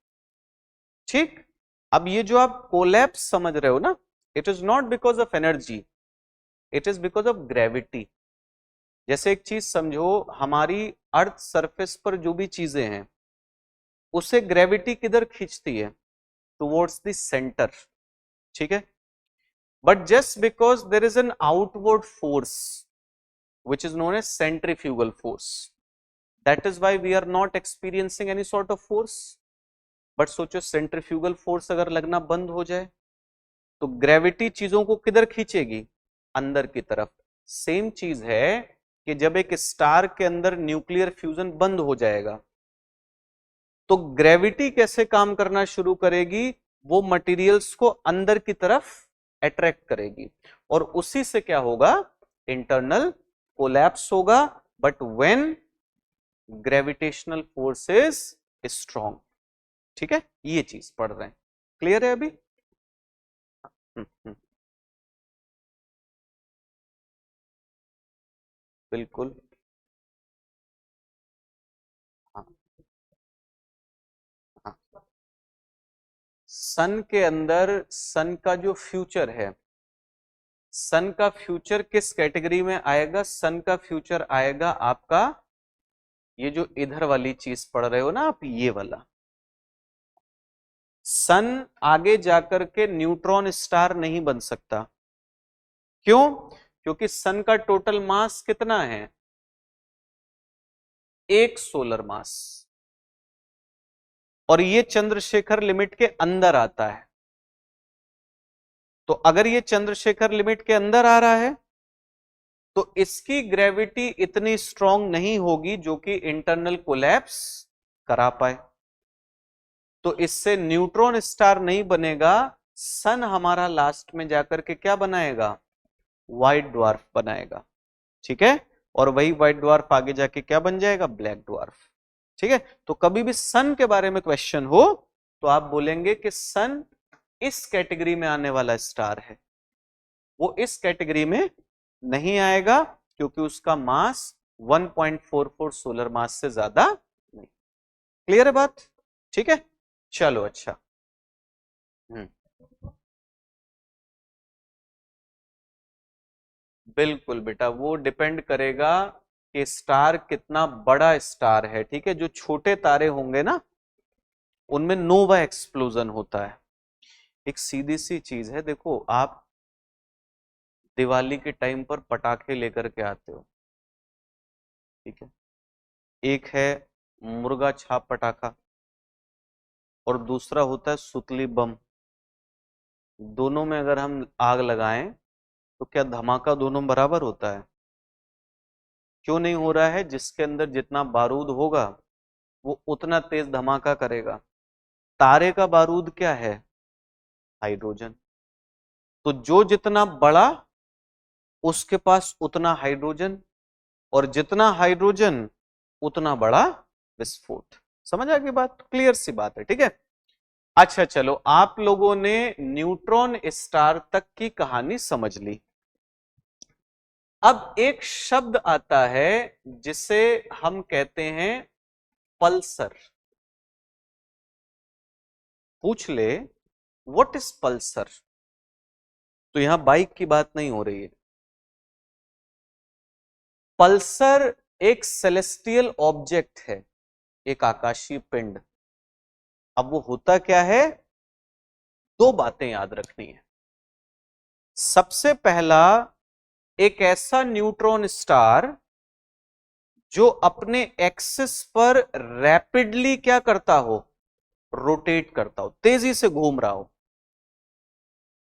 ठीक। अब ये जो आप कोलैप्स समझ रहे हो ना, it is not because of energy, it is because of gravity. जैसे एक चीज समझो, हमारी अर्थ सरफेस पर जो भी चीजें हैं उसे ग्रेविटी किधर खींचती है, टुवर्ड्स द सेंटर, ठीक है। But just because there is an outward force which is known as centrifugal force, that is why we are not experiencing any sort of force। But सोचो सेंट्रीफ्यूगल फोर्स अगर लगना बंद हो जाए तो gravity चीजों को किधर खींचेगी, अंदर की तरफ। सेम चीज है कि जब एक स्टार के अंदर न्यूक्लियर फ्यूजन बंद हो जाएगा तो ग्रेविटी कैसे काम करना शुरू करेगी, वो मटेरियल्स को अंदर की तरफ अट्रैक्ट करेगी, और उसी से क्या होगा, इंटरनल कोलैप्स होगा। But when gravitational force is strong, ठीक है, ये चीज पढ़ रहे हैं, क्लियर है अभी। बिल्कुल, हाँ हाँ। सन के अंदर सन का जो फ्यूचर है, सन का फ्यूचर किस कैटेगरी में आएगा, सन का फ्यूचर आएगा आपका, ये जो इधर वाली चीज पढ़ रहे हो ना आप, ये वाला, सन आगे जाकर के न्यूट्रॉन स्टार नहीं बन सकता। क्यों? क्योंकि सन का टोटल मास कितना है? 1 सोलर मास, और ये चंद्रशेखर लिमिट के अंदर आता है। तो अगर ये चंद्रशेखर लिमिट के अंदर आ रहा है तो इसकी ग्रेविटी इतनी स्ट्रांग नहीं होगी जो कि इंटरनल कोलैप्स करा पाए, तो इससे न्यूट्रॉन स्टार नहीं बनेगा। सन हमारा लास्ट में जाकर के क्या बनाएगा? व्हाइट ड्वार्फ बनाएगा। ठीक है, और वही व्हाइट ड्वार्फ आगे जाके क्या बन जाएगा? Black dwarf. ठीक है, तो कभी भी सन के बारे में क्वेश्चन हो तो आप बोलेंगे कि सन इस कैटेगरी में आने वाला स्टार है, वो इस कैटेगरी में नहीं आएगा क्योंकि उसका मास 1.44 सोलर मास से ज्यादा नहीं। क्लियर है बात? ठीक है, चलो अच्छा। बिल्कुल बेटा, वो डिपेंड करेगा कि स्टार कितना बड़ा स्टार है। ठीक है, जो छोटे तारे होंगे ना उनमें नोवा एक्सप्लोजन होता है। एक सीधी सी चीज है, देखो आप दिवाली के टाइम पर पटाखे लेकर के आते हो, ठीक है, एक है मुर्गा छाप पटाखा और दूसरा होता है सुतली बम। दोनों में अगर हम आग लगाएं तो क्या धमाका दोनों बराबर होता है? क्यों नहीं हो रहा है? जिसके अंदर जितना बारूद होगा वो उतना तेज धमाका करेगा। तारे का बारूद क्या है? हाइड्रोजन। तो जो जितना बड़ा उसके पास उतना हाइड्रोजन, और जितना हाइड्रोजन उतना बड़ा विस्फोट। समझ आ गई बात? क्लियर सी बात है। ठीक है, अच्छा चलो, आप लोगों ने न्यूट्रॉन स्टार तक की कहानी समझ ली। अब एक शब्द आता है जिसे हम कहते हैं पल्सर। पूछ ले व्हाट इज पल्सर, तो यहां बाइक की बात नहीं हो रही है। पल्सर एक सेलेस्टियल ऑब्जेक्ट है, एक आकाशीय पिंड। अब वो होता क्या है? दो बातें याद रखनी है। सबसे पहला, एक ऐसा न्यूट्रॉन स्टार जो अपने एक्सिस पर रैपिडली क्या करता हो? रोटेट करता हो, तेजी से घूम रहा हो,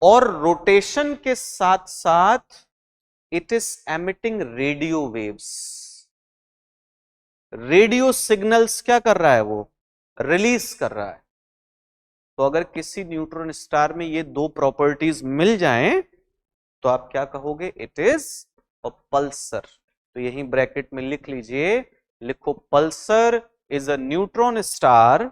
और रोटेशन के साथ साथ it is emitting radio waves. Radio signals क्या कर रहा है? वो रिलीज कर रहा है। तो अगर किसी न्यूट्रॉन स्टार में ये दो प्रॉपर्टीज मिल जाएं तो आप क्या कहोगे? It is a Pulsar. तो यही ब्रैकेट में लिख लीजिए, लिखो Pulsar is a neutron star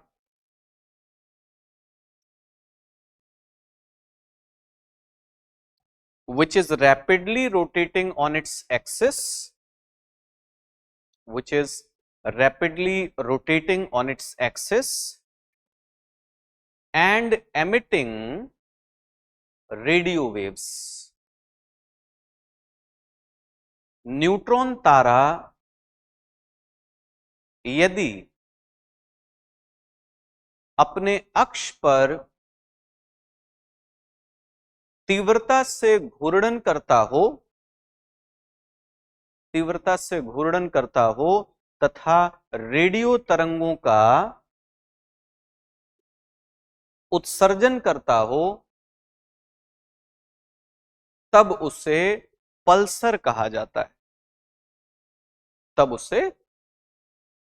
which is rapidly rotating on its axis, which is rapidly rotating on its axis and emitting radio waves. Neutron तारा यदि अपने अक्ष पर तीव्रता से घूर्णन करता हो, तीव्रता से घूर्णन करता हो तथा रेडियो तरंगों का उत्सर्जन करता हो, तब उसे पल्सर कहा जाता है। तब उसे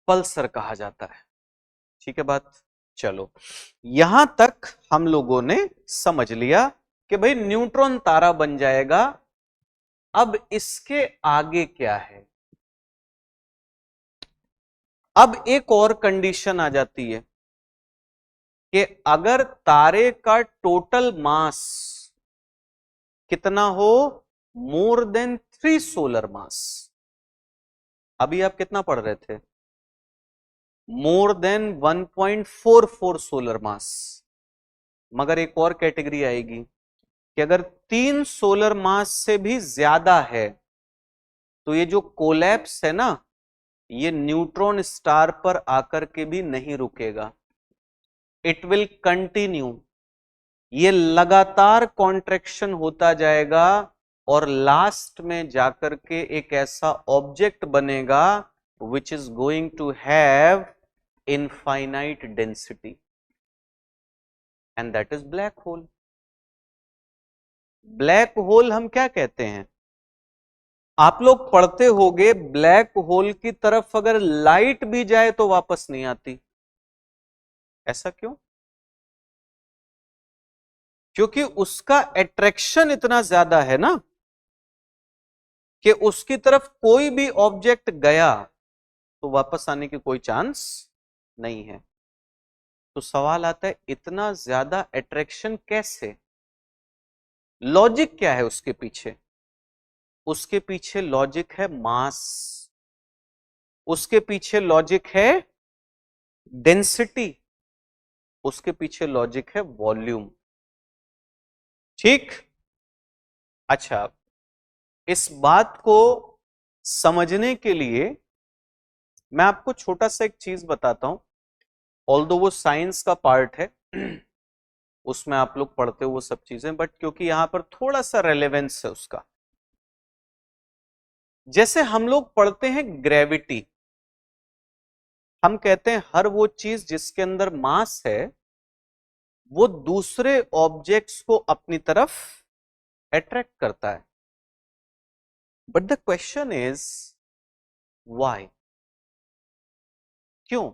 पल्सर कहा जाता है। ठीक है बात? चलो, यहां तक हम लोगों ने समझ लिया कि भाई न्यूट्रॉन तारा बन जाएगा। अब इसके आगे क्या है? अब एक और कंडीशन आ जाती है कि अगर तारे का टोटल मास कितना हो? मोर देन 3 सोलर मास। अभी आप कितना पढ़ रहे थे? मोर देन 1.44 सोलर मास। मगर एक और कैटेगरी आएगी कि अगर 3 सोलर मास से भी ज्यादा है तो ये जो कोलैप्स है ना, ये न्यूट्रॉन स्टार पर आकर के भी नहीं रुकेगा। इट विल कंटिन्यू, ये लगातार कॉन्ट्रैक्शन होता जाएगा और लास्ट में जाकर के एक ऐसा ऑब्जेक्ट बनेगा which is going to have infinite density, and that is black hole. Black hole हम क्या कहते हैं? आप लोग पढ़ते होंगे ब्लैक होल की तरफ अगर लाइट भी जाए तो वापस नहीं आती। ऐसा क्यों? क्योंकि उसका अट्रैक्शन इतना ज्यादा है ना कि उसकी तरफ कोई भी ऑब्जेक्ट गया तो वापस आने की कोई चांस नहीं है। तो सवाल आता है इतना ज्यादा अट्रैक्शन कैसे? लॉजिक क्या है उसके पीछे? उसके पीछे लॉजिक है मास, उसके पीछे लॉजिक है डेंसिटी, उसके पीछे लॉजिक है वॉल्यूम। ठीक? अच्छा, इस बात को समझने के लिए मैं आपको छोटा सा एक चीज बताता हूं, ऑल्दो वो साइंस का पार्ट है उसमें आप लोग पढ़ते हो वो सब चीजें, बट क्योंकि यहां पर थोड़ा सा रेलेवेंस है उसका। जैसे हम लोग पढ़ते हैं ग्रेविटी, हम कहते हैं हर वो चीज जिसके अंदर मास है वो दूसरे ऑब्जेक्ट्स को अपनी तरफ अट्रैक्ट करता है। But the question is why? क्यों?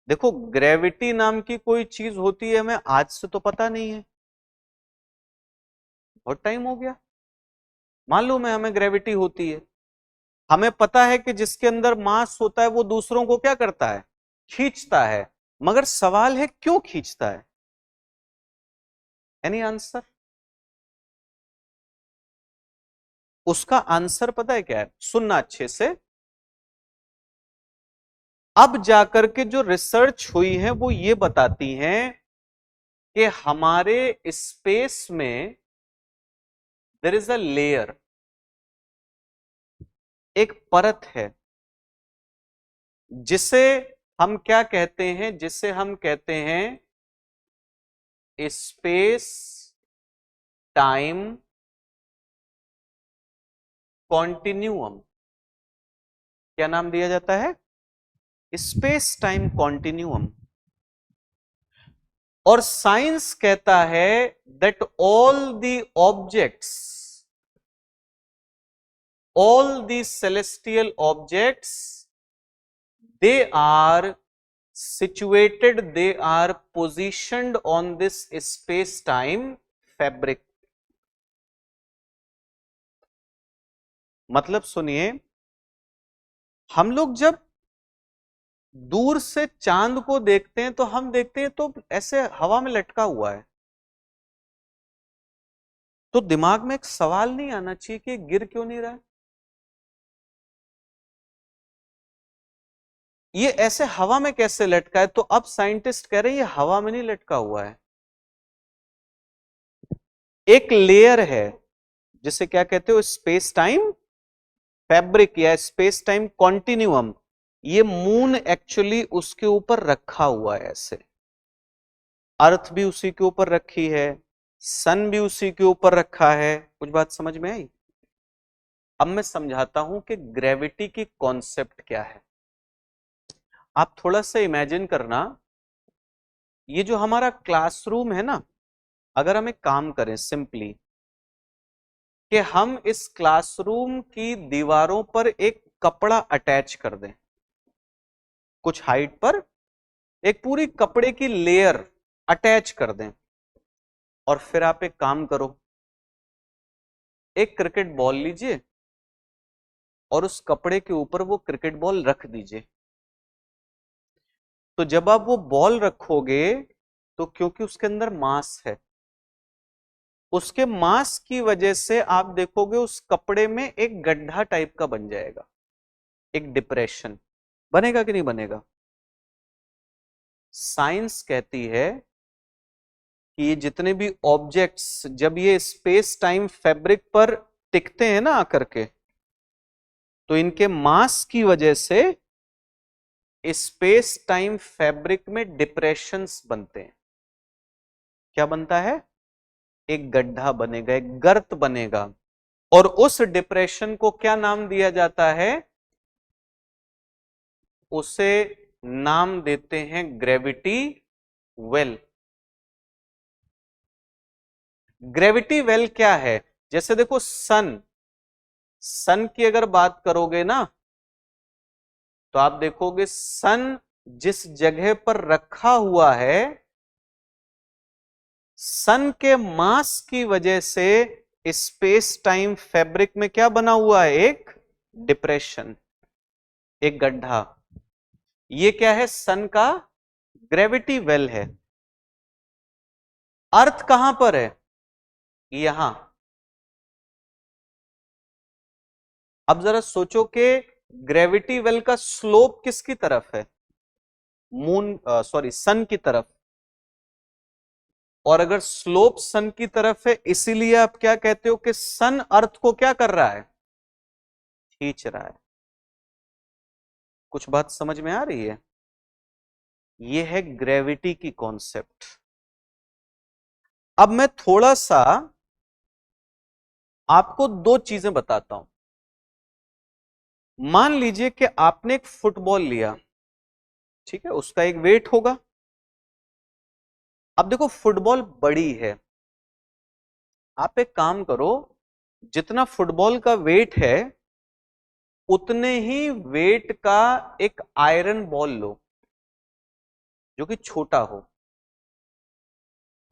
देखो, ग्रेविटी नाम की कोई चीज होती है हमें आज से तो पता नहीं है, बहुत टाइम हो गया। मालूम है हमें ग्रेविटी होती है, हमें पता है कि जिसके अंदर मास होता है वो दूसरों को क्या करता है? खींचता है। मगर सवाल है क्यों खींचता है? Any answer? उसका आंसर पता है क्या है? सुनना अच्छे से। अब जाकर के जो रिसर्च हुई है वो ये बताती हैं कि हमारे स्पेस में देयर इज अ लेयर, एक परत है जिसे हम क्या कहते हैं? जिसे हम कहते हैं स्पेस टाइम कॉन्टिन्यूअम। क्या नाम दिया जाता है? Space time continuum. और साइंस कहता है that all the celestial objects, they are situated, they are positioned on this space time fabric। मतलब सुनिए, हम लोग जब दूर से चांद को देखते हैं तो हम देखते हैं तो ऐसे हवा में लटका हुआ है, तो दिमाग में एक सवाल नहीं आना चाहिए कि गिर क्यों नहीं रहा है? ये ऐसे हवा में कैसे लटका है? तो अब साइंटिस्ट कह रहे हैं ये हवा में नहीं लटका हुआ है, एक लेयर है जिसे क्या कहते हो? स्पेस टाइम फैब्रिक या स्पेस टाइम कॉन्टिन्यूअम। ये मून एक्चुअली उसके ऊपर रखा हुआ है ऐसे, अर्थ भी उसी के ऊपर रखी है, सन भी उसी के ऊपर रखा है। कुछ बात समझ में आई? अब मैं समझाता हूं कि ग्रेविटी की कॉन्सेप्ट क्या है। आप थोड़ा सा इमेजिन करना, ये जो हमारा क्लासरूम है ना, अगर हम एक काम करें सिंपली कि हम इस क्लासरूम की दीवारों पर एक कपड़ा अटैच कर दें, कुछ हाइट पर एक पूरी कपड़े की लेयर अटैच कर दें, और फिर आप एक काम करो, एक क्रिकेट बॉल लीजिए और उस कपड़े के ऊपर वो क्रिकेट बॉल रख दीजिए। तो जब आप वो बॉल रखोगे तो क्योंकि उसके अंदर मास है, उसके मास की वजह से आप देखोगे उस कपड़े में एक गड्ढा टाइप का बन जाएगा, एक डिप्रेशन बनेगा कि नहीं बनेगा? साइंस कहती है कि ये जितने भी ऑब्जेक्ट्स जब ये स्पेस टाइम फैब्रिक पर टिकते हैं ना आकर के, तो इनके मास की वजह से स्पेस टाइम फैब्रिक में डिप्रेशंस बनते हैं। क्या बनता है? एक गड्ढा बनेगा, एक गर्त बनेगा, और उस डिप्रेशन को क्या नाम दिया जाता है? उसे नाम देते हैं ग्रेविटी वेल। ग्रेविटी वेल क्या है? जैसे देखो सन की अगर बात करोगे ना, तो आप देखोगे सन जिस जगह पर रखा हुआ है, सन के मास की वजह से स्पेस टाइम फैब्रिक में क्या बना हुआ है? एक डिप्रेशन, एक गड्ढा। ये क्या है? सन का ग्रेविटी वेल है। अर्थ कहां पर है? यहां। अब जरा सोचो कि ग्रेविटी वेल का स्लोप किसकी तरफ है? मून सॉरी सन की तरफ। और अगर स्लोप सन की तरफ है, इसीलिए आप क्या कहते हो कि सन अर्थ को क्या कर रहा है? खींच रहा है। कुछ बात समझ में आ रही है? यह है ग्रेविटी की कॉन्सेप्ट। अब मैं थोड़ा सा आपको दो चीजें बताता हूं। मान लीजिए कि आपने एक फुटबॉल लिया, ठीक है, उसका एक वेट होगा। अब देखो फुटबॉल बड़ी है, आप एक काम करो, जितना फुटबॉल का वेट है उतने ही वेट का एक आयरन बॉल लो जो कि छोटा हो।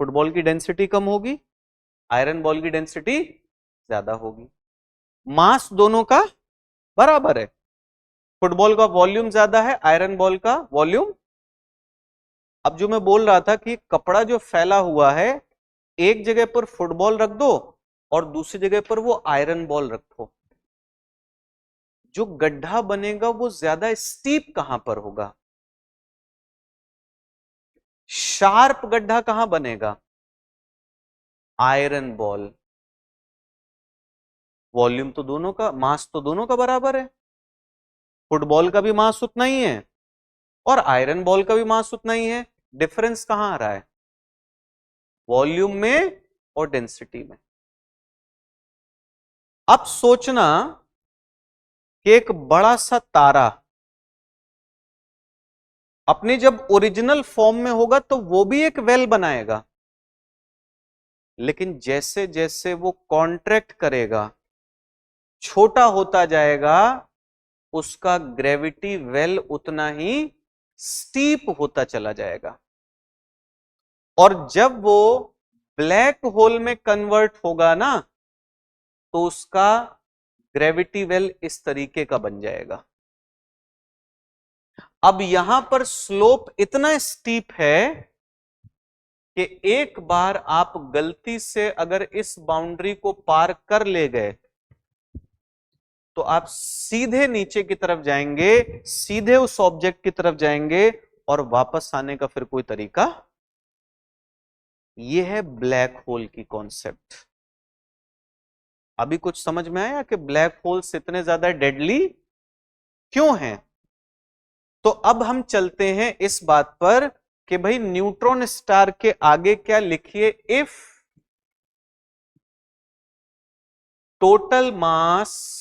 फुटबॉल की डेंसिटी कम होगी, आयरन बॉल की डेंसिटी ज्यादा होगी। मास दोनों का बराबर है। फुटबॉल का वॉल्यूम ज्यादा है, आयरन बॉल का वॉल्यूम। अब जो मैं बोल रहा था कि कपड़ा जो फैला हुआ है, एक जगह पर फुटबॉल रख दो और दूसरी जगह पर वो आयरन बॉल रखो, जो गड्ढा बनेगा वो ज्यादा स्टीप कहां पर होगा? शार्प गड्ढा कहां बनेगा? Iron ball. वॉल्यूम तो दोनों का, मास तो दोनों का बराबर है। फुटबॉल का भी मास उतना ही है और आयरन बॉल का भी मास उतना ही है। डिफरेंस कहां आ रहा है? वॉल्यूम में और डेंसिटी में। अब सोचना कि एक बड़ा सा तारा अपनी जब ओरिजिनल फॉर्म में होगा तो वो भी एक वेल बनाएगा, लेकिन जैसे जैसे वो कॉन्ट्रैक्ट करेगा, छोटा होता जाएगा, उसका ग्रेविटी वेल उतना ही स्टीप होता चला जाएगा। और जब वो ब्लैक होल में कन्वर्ट होगा ना, तो उसका ग्रेविटी वेल इस तरीके का बन जाएगा। अब यहां पर स्लोप इतना स्टीप है कि एक बार आप गलती से अगर इस बाउंड्री को पार कर ले गए तो आप सीधे नीचे की तरफ जाएंगे, सीधे उस ऑब्जेक्ट की तरफ जाएंगे और वापस आने का फिर कोई तरीका। यह है ब्लैक होल की कॉन्सेप्ट। अभी कुछ समझ में आया कि ब्लैक होल्स इतने ज्यादा डेडली क्यों हैं? तो अब हम चलते हैं इस बात पर कि भाई न्यूट्रॉन स्टार के आगे क्या लिखिए? If total mass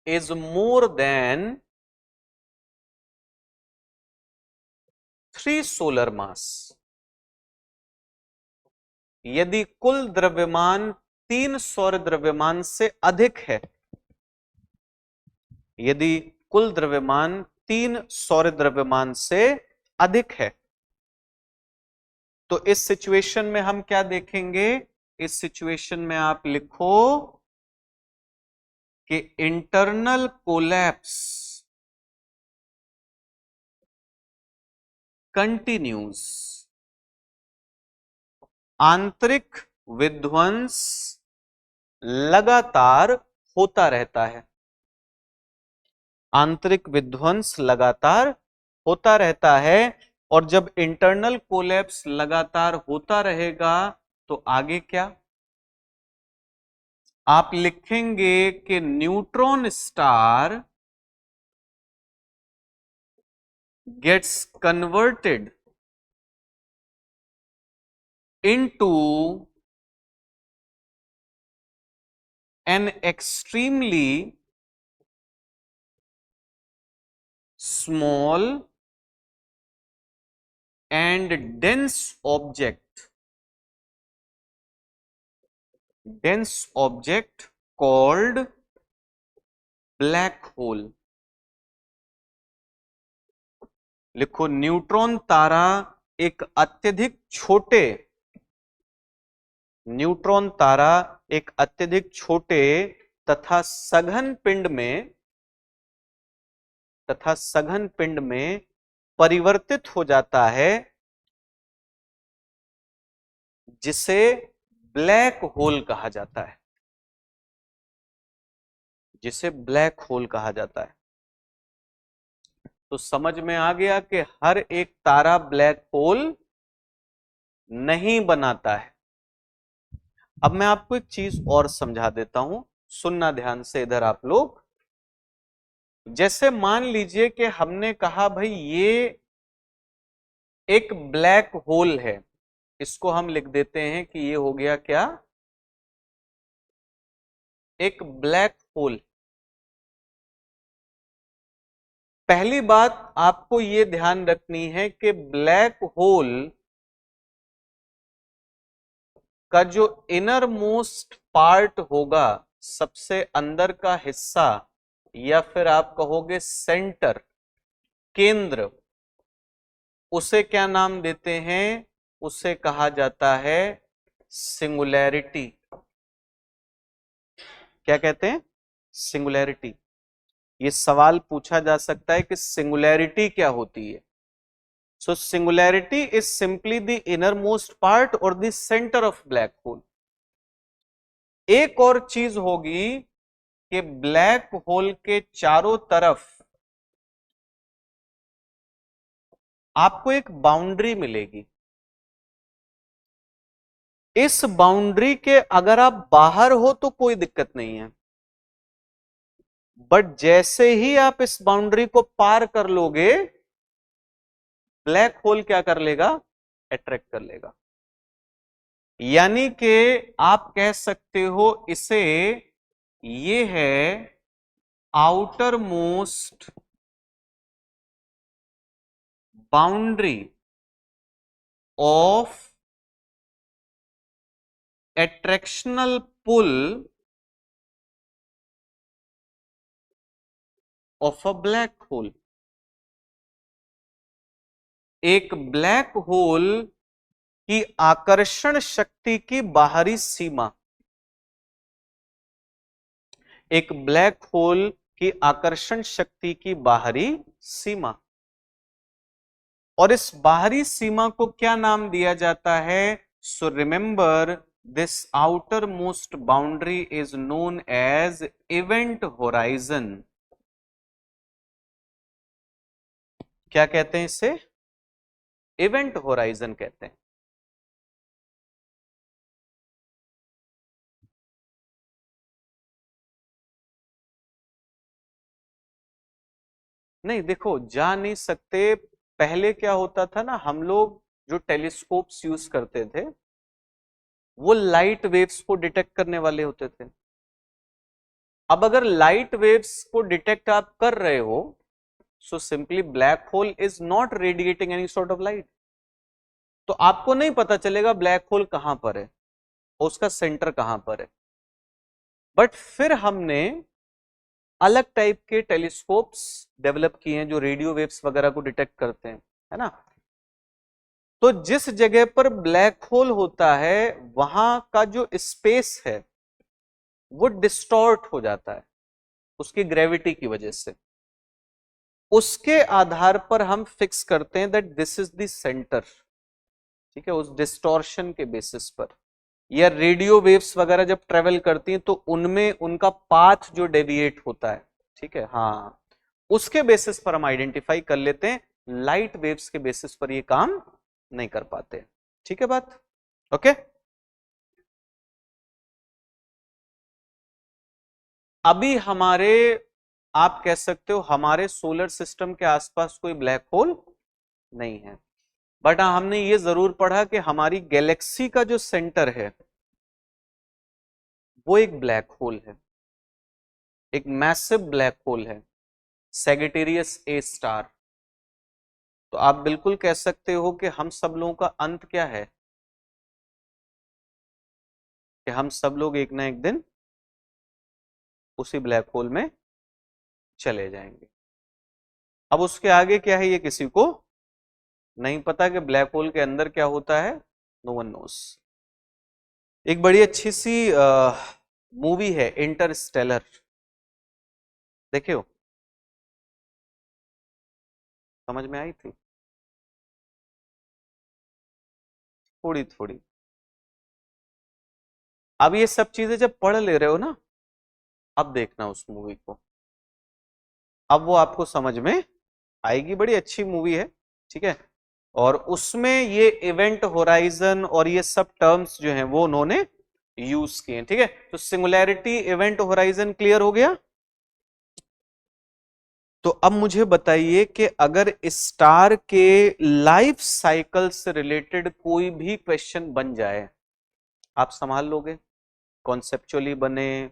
is more than 3 solar मास, यदि कुल द्रव्यमान 3 सौर द्रव्यमान से अधिक है, यदि कुल द्रव्यमान 3 सौर द्रव्यमान से अधिक है, तो इस सिचुएशन में हम क्या देखेंगे? इस सिचुएशन में आप लिखो कि इंटरनल कोलैप्स कंटिन्यूज, आंतरिक विध्वंस लगातार होता रहता है। आंतरिक विध्वंस लगातार होता रहता है। और जब इंटरनल कोलैप्स लगातार होता रहेगा तो आगे क्या? आप लिखेंगे कि neutron star gets converted into an extremely small and dense object called black hole. लिखो, न्यूट्रॉन तारा एक अत्यधिक छोटे तथा सघन पिंड में परिवर्तित हो जाता है, जिसे ब्लैक होल कहा जाता है। तो समझ में आ गया कि हर एक तारा ब्लैक होल नहीं बनाता है। अब मैं आपको एक चीज और समझा देता हूं, सुनना ध्यान से इधर आप लोग। जैसे मान लीजिए कि हमने कहा भाई ये एक ब्लैक होल है, इसको हम लिख देते हैं कि ये हो गया क्या, एक ब्लैक होल। पहली बात आपको ये ध्यान रखनी है कि ब्लैक होल का जो इनर मोस्ट पार्ट होगा, सबसे अंदर का हिस्सा, या फिर आप कहोगे सेंटर, केंद्र, उसे क्या नाम देते हैं? उसे कहा जाता है सिंगुलैरिटी। क्या कहते हैं? सिंगुलैरिटी। ये सवाल पूछा जा सकता है कि सिंगुलैरिटी क्या होती है। So singularity is simply the inner most part और the centre of black hole. एक और चीज होगी कि ब्लैक होल के चारों तरफ आपको एक बाउंड्री मिलेगी। इस बाउंड्री के अगर आप बाहर हो तो कोई दिक्कत नहीं है, बट जैसे ही आप इस बाउंड्री को पार कर लोगे, ब्लैक होल क्या कर लेगा? अट्रैक्ट कर लेगा। यानी कि आप कह सकते हो इसे, ये है outer most boundary of attractional pull of a black hole। एक ब्लैक होल की आकर्षण शक्ति की बाहरी सीमा, एक ब्लैक होल की आकर्षण शक्ति की बाहरी सीमा, और इस बाहरी सीमा को क्या नाम दिया जाता है? So remember, this outermost boundary is known as event horizon। क्या कहते हैं इसे? इवेंट होराइजन कहते हैं। नहीं देखो, जा नहीं सकते। पहले क्या होता था ना, हम लोग जो टेलीस्कोप्स यूज करते थे वो लाइट वेव्स को डिटेक्ट करने वाले होते थे। अब अगर लाइट वेव्स को डिटेक्ट आप कर रहे हो, so simply black hole is not radiating any sort of light, तो आपको नहीं पता चलेगा ब्लैक होल कहां पर है और उसका सेंटर कहां पर है। बट फिर हमने अलग टाइप के टेलीस्कोप्स डेवलप किए हैं जो रेडियो वेव्स वगैरह को डिटेक्ट करते हैं, है ना। तो जिस जगह पर ब्लैक होल होता है वहां का जो स्पेस है वो डिस्टॉर्ट हो जाता है उसकी ग्रेविटी की वजह से। उसके आधार पर हम फिक्स करते हैं that this is the centre, ठीक है, उस डिस्टॉर्शन के बेसिस पर। या रेडियो वेव्स वगैरह जब ट्रेवल करती हैं तो उनमें उनका पाथ जो डेविएट होता है, ठीक है, हाँ, उसके बेसिस पर हम आइडेंटिफाई कर लेते हैं। लाइट वेव्स के बेसिस पर ये काम नहीं कर पाते। ठीक है बात? ओके। अभी हमारे आप कह सकते हो हमारे सोलर सिस्टम के आसपास कोई ब्लैक होल नहीं है। बट हाँ, हमने ये जरूर पढ़ा कि हमारी गैलेक्सी का जो सेंटर है वो एक ब्लैक होल है, एक मैसिव ब्लैक होल है, सैगिटेरियस ए स्टार। तो आप बिल्कुल कह सकते हो कि हम सब लोगों का अंत क्या है, कि हम सब लोग एक ना एक दिन उसी ब्लैक होल में चले जाएंगे। अब उसके आगे क्या है ये किसी को नहीं पता कि ब्लैक होल के अंदर क्या होता है, नो वन नोस। एक बड़ी अच्छी सी मूवी है इंटरस्टेलर, देखे हो? समझ में आई थी? थोड़ी थोड़ी। अब ये सब चीजें जब पढ़ ले रहे हो ना, अब देखना उस मूवी को, अब वो आपको समझ में आएगी। बड़ी अच्छी मूवी है, ठीक है। और उसमें ये इवेंट होराइजन और ये सब टर्म्स जो हैं वो उन्होंने यूज किए, ठीक है। तो सिंगुलैरिटी, इवेंट होराइजन क्लियर हो गया। तो अब मुझे बताइए कि अगर स्टार के लाइफ साइकिल से रिलेटेड कोई भी क्वेश्चन बन जाए, आप संभाल लोगे? कॉन्सेप्चुअली बने,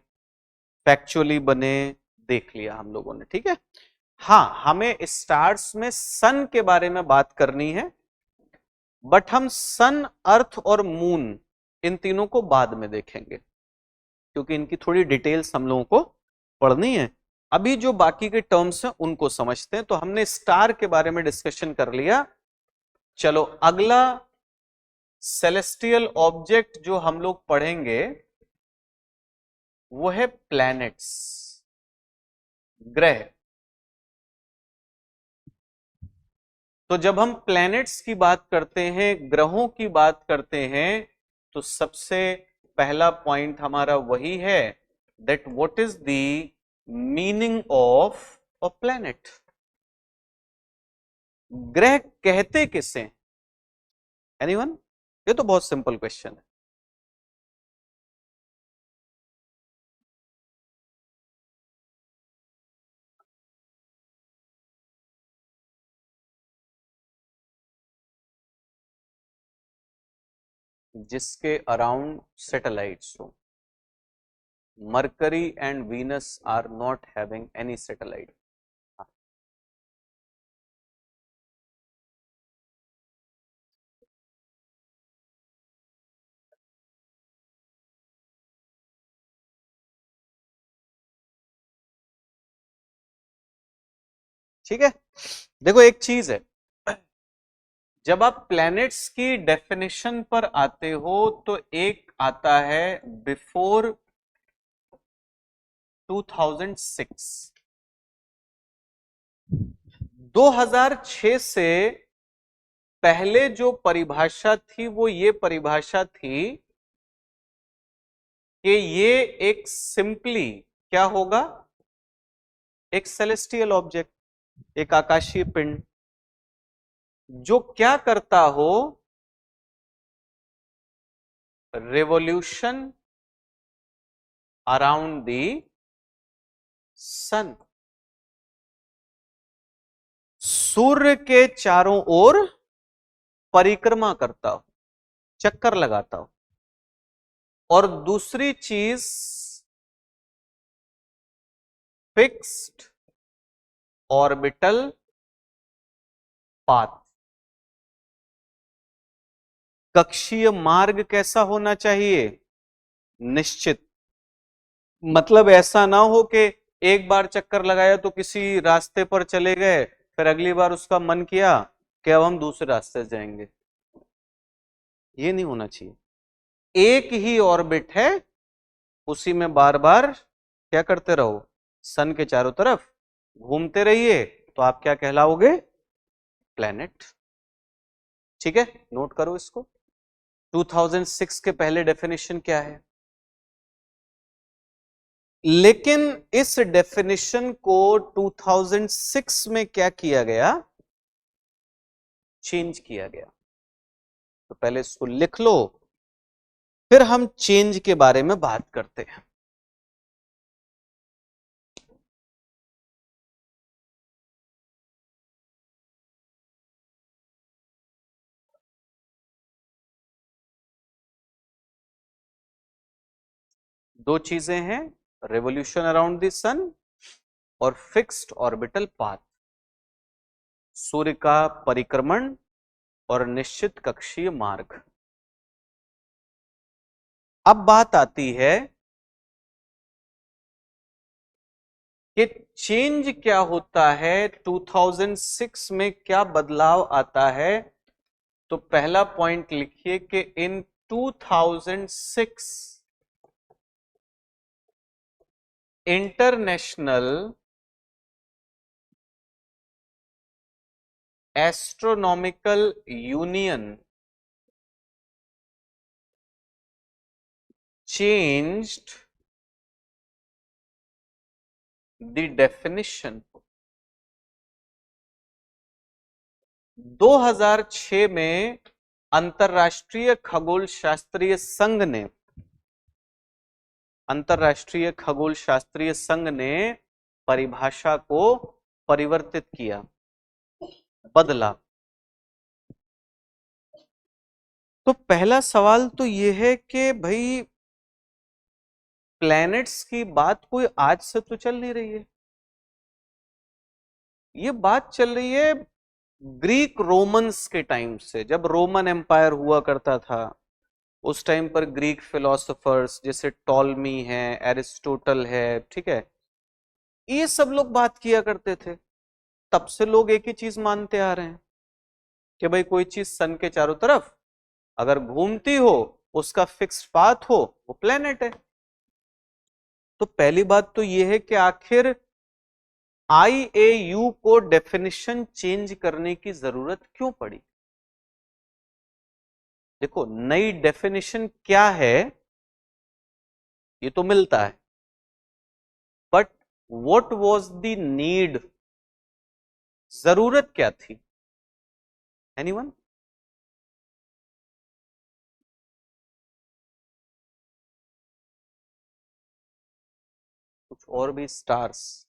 फैक्चुअली बने, देख लिया हम लोगों ने, ठीक है। हाँ, हमें स्टार्स में सन के बारे में बात करनी है, बट हम सन, अर्थ और मून इन तीनों को बाद में देखेंगे, क्योंकि इनकी थोड़ी डिटेल्स हम लोगों को पढ़नी है। अभी जो बाकी के टर्म्स हैं उनको समझते हैं। तो हमने स्टार के बारे में डिस्कशन कर लिया। चलो अगला सेलेस्टियल ऑब्जेक्ट जो हम लोग पढ़ेंगे वो है प्लैनेट्स, ग्रह। तो जब हम प्लैनेट्स की बात करते हैं, ग्रहों की बात करते हैं, तो सबसे पहला पॉइंट हमारा वही है, that what is the meaning of a planet. ग्रह कहते किसे? एनीवन? ये तो बहुत सिंपल क्वेश्चन है। जिसके अराउंड सैटेलाइट्स हो। Mercury and Venus are not having any satellite. ठीक है, देखो एक चीज है, जब आप प्लैनेट्स की डेफिनेशन पर आते हो तो एक आता है बिफोर 2006। 2006 से पहले जो परिभाषा थी वो ये परिभाषा थी कि ये एक सिंपली क्या होगा, एक सेलेस्टियल ऑब्जेक्ट, एक आकाशीय पिंड जो क्या करता हो, रेवोल्यूशन अराउंड द सन, सूर्य के चारों ओर परिक्रमा करता हो, चक्कर लगाता हो। और दूसरी चीज फिक्स्ड ऑर्बिटल पाथ। कक्षीय मार्ग कैसा होना चाहिए? निश्चित। मतलब ऐसा ना हो कि एक बार चक्कर लगाया तो किसी रास्ते पर चले गए, फिर अगली बार उसका मन किया कि अब हम दूसरे रास्ते से जाएंगे। ये नहीं होना चाहिए। एक ही ऑर्बिट है, उसी में बार बार क्या करते रहो, सन के चारों तरफ घूमते रहिए, तो आप क्या कहलाओगे? प्लैनेट। ठीक है, नोट करो इसको। 2006 के पहले डेफिनेशन क्या है? लेकिन इस डेफिनेशन को 2006 में क्या किया गया? चेंज किया गया। तो पहले इसको लिख लो, फिर हम चेंज के बारे में बात करते हैं। दो चीजें हैं, रेवोल्यूशन अराउंड द सन और फिक्स्ड ऑर्बिटल पाथ, सूर्य का परिक्रमण और निश्चित कक्षीय मार्ग। अब बात आती है कि चेंज क्या होता है, 2006 में क्या बदलाव आता है। तो पहला पॉइंट लिखिए कि इन 2006 international astronomical union changed the definition। 2006 में अंतरराष्ट्रीय खगोल शास्त्रीय संघ ने परिभाषा को परिवर्तित किया, बदला। तो पहला सवाल तो यह है कि भाई प्लैनेट्स की बात कोई आज से तो चल नहीं रही है, ये बात चल रही है ग्रीक रोमन्स के टाइम से। जब रोमन एम्पायर हुआ करता था उस टाइम पर ग्रीक फिलोसोफर्स जैसे टॉलमी है, एरिस्टोटल है, ठीक है, ये सब लोग बात किया करते थे। तब से लोग एक ही चीज मानते आ रहे हैं कि भाई कोई चीज सन के चारों तरफ अगर घूमती हो, उसका फिक्स्ड पाथ हो, वो प्लेनेट है। तो पहली बात तो यह है कि आखिर IAU को डेफिनेशन चेंज करने की जरूरत क्यों पड़ी। देखो नई डेफिनेशन क्या है ये तो मिलता है, but what was the need, जरूरत क्या थी। एनीवन? कुछ और भी स्टार्स?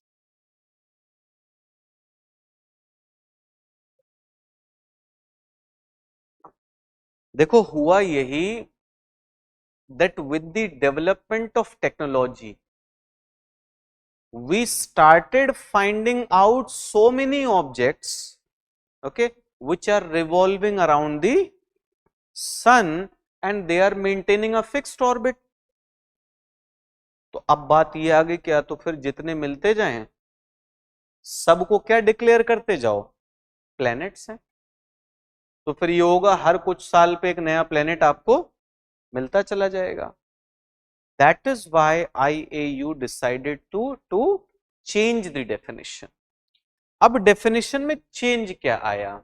देखो हुआ यही that with the development of technology we started finding out so many objects, okay, which are revolving around the sun and they are maintaining a fixed orbit। तो अब बात ये आ गई क्या, तो फिर जितने मिलते जाएं सबको क्या डिक्लेयर करते जाओ, प्लैनेट्स हैं। तो फिर ये होगा हर कुछ साल पे एक नया प्लैनेट आपको मिलता चला जाएगा। That is why IAU decided to change the definition। अब डेफिनेशन में चेंज क्या आया,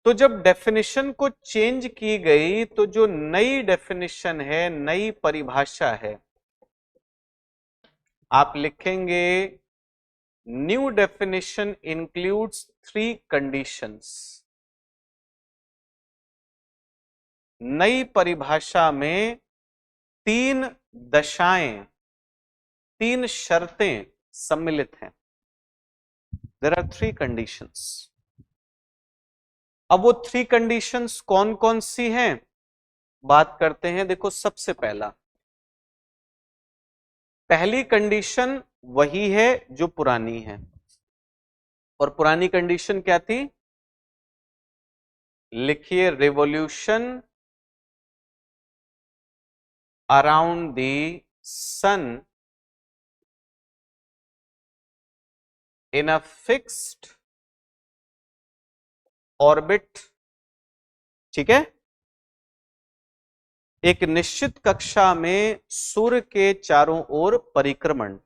तो जब डेफिनेशन को चेंज की गई तो जो नई डेफिनेशन है, नई परिभाषा है, आप लिखेंगे न्यू डेफिनेशन इंक्लूड्स 3 कंडीशंस। नई परिभाषा में 3 दशाएं, 3 शर्तें सम्मिलित हैं। There are 3 conditions. अब वो 3 कंडीशंस कौन कौन सी हैं बात करते हैं। देखो सबसे पहली कंडीशन वही है जो पुरानी है, और पुरानी कंडीशन क्या थी, लिखिए revolution around the sun in a fixed orbit, ठीक है, एक निश्चित कक्षा में सूर्य के चारों ओर परिक्रमण,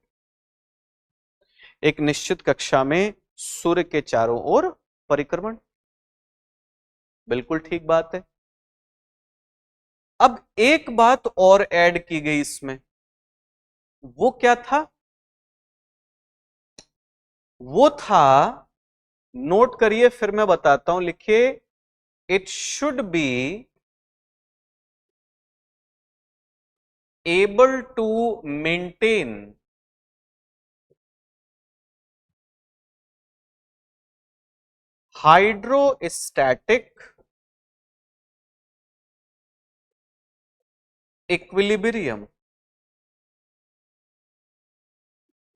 एक निश्चित कक्षा में सूर्य के चारों ओर परिक्रमण, बिल्कुल ठीक बात है। अब एक बात और ऐड की गई इसमें, वो क्या था, वो था, नोट करिए फिर मैं बताता हूं, लिखिए it should be able to maintain hydrostatic equilibrium.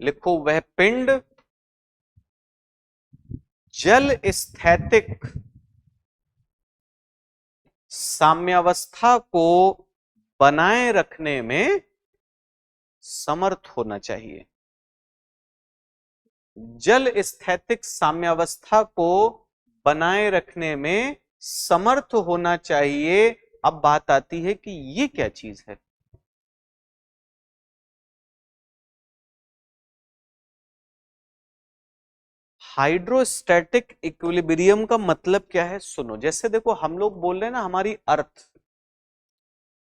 लिखो वह पिंड जल स्थैतिक साम्यावस्था को बनाए रखने में समर्थ होना चाहिए। जल स्थैतिक साम्यावस्था को बनाए रखने में समर्थ होना चाहिए। अब बात आती है कि ये क्या चीज है। हाइड्रोस्टैटिक इक्विलिब्रियम का मतलब क्या है, सुनो। जैसे देखो हम लोग बोल रहे हैं ना, हमारी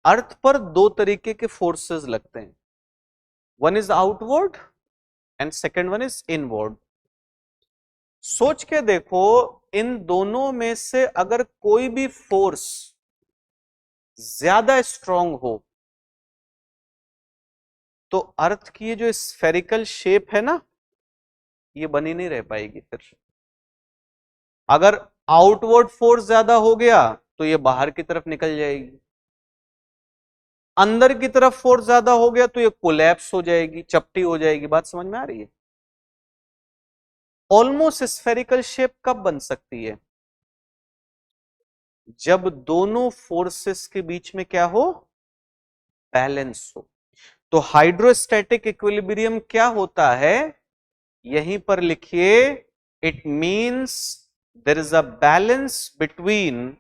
अर्थ पर दो तरीके के फोर्सेस लगते हैं, one is outward and second one is inward. सोच के देखो, इन दोनों में से अगर कोई भी फोर्स ज्यादा स्ट्रांग हो तो अर्थ की ये जो स्फेरिकल शेप है ना, ये बनी नहीं रह पाएगी। फिर अगर आउटवर्ड फोर्स ज्यादा हो गया तो ये बाहर की तरफ निकल जाएगी, अंदर की तरफ फोर्स ज्यादा हो गया तो ये कोलैप्स हो जाएगी, चपटी हो जाएगी। बात समझ में आ रही है। ऑलमोस्ट स्फेरिकल शेप कब बन सकती है, जब दोनों फोर्सेस के बीच में क्या हो, बैलेंस हो। तो हाइड्रोस्टैटिक इक्विलिब्रियम क्या होता है, यहीं पर लिखिए, it means there is a balance between,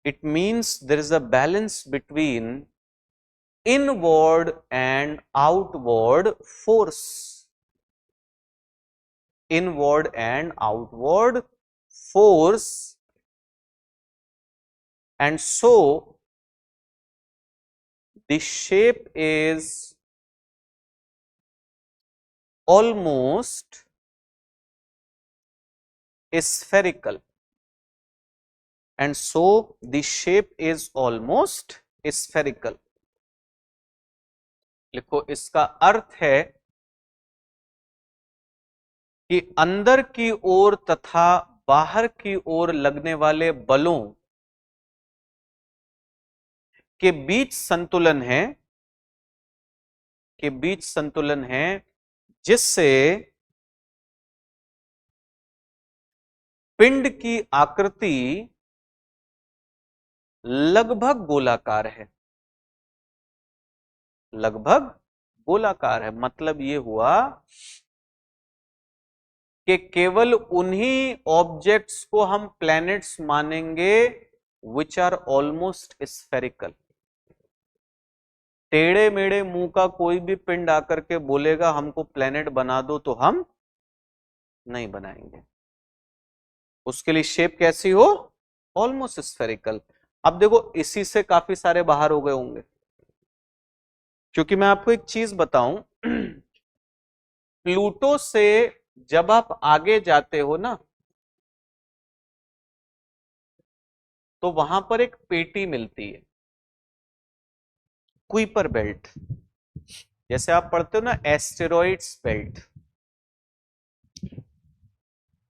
it means there is a balance between inward and outward force, inward and outward force, and so the shape is almost spherical, and so the shape is almost spherical। लिखो, इसका अर्थ है कि अंदर की ओर तथा बाहर की ओर लगने वाले बलों के बीच संतुलन है, के बीच संतुलन है, जिससे पिंड की आकृति लगभग गोलाकार है, लगभग गोलाकार है। मतलब ये हुआ कि केवल उन्हीं ऑब्जेक्ट्स को हम प्लैनेट्स मानेंगे विच आर ऑलमोस्ट स्फेरिकल। टेढ़े मेढ़े मुंह का कोई भी पिंड आकर के बोलेगा हमको प्लैनेट बना दो, तो हम नहीं बनाएंगे। उसके लिए शेप कैसी हो, ऑलमोस्ट स्फेरिकल। अब देखो, इसी से काफी सारे बाहर हो गए होंगे, क्योंकि मैं आपको एक चीज बताऊं, प्लूटो से जब आप आगे जाते हो ना, तो वहां पर एक पेटी मिलती है, कुइपर बेल्ट। जैसे आप पढ़ते हो ना एस्टेरॉइड्स बेल्ट,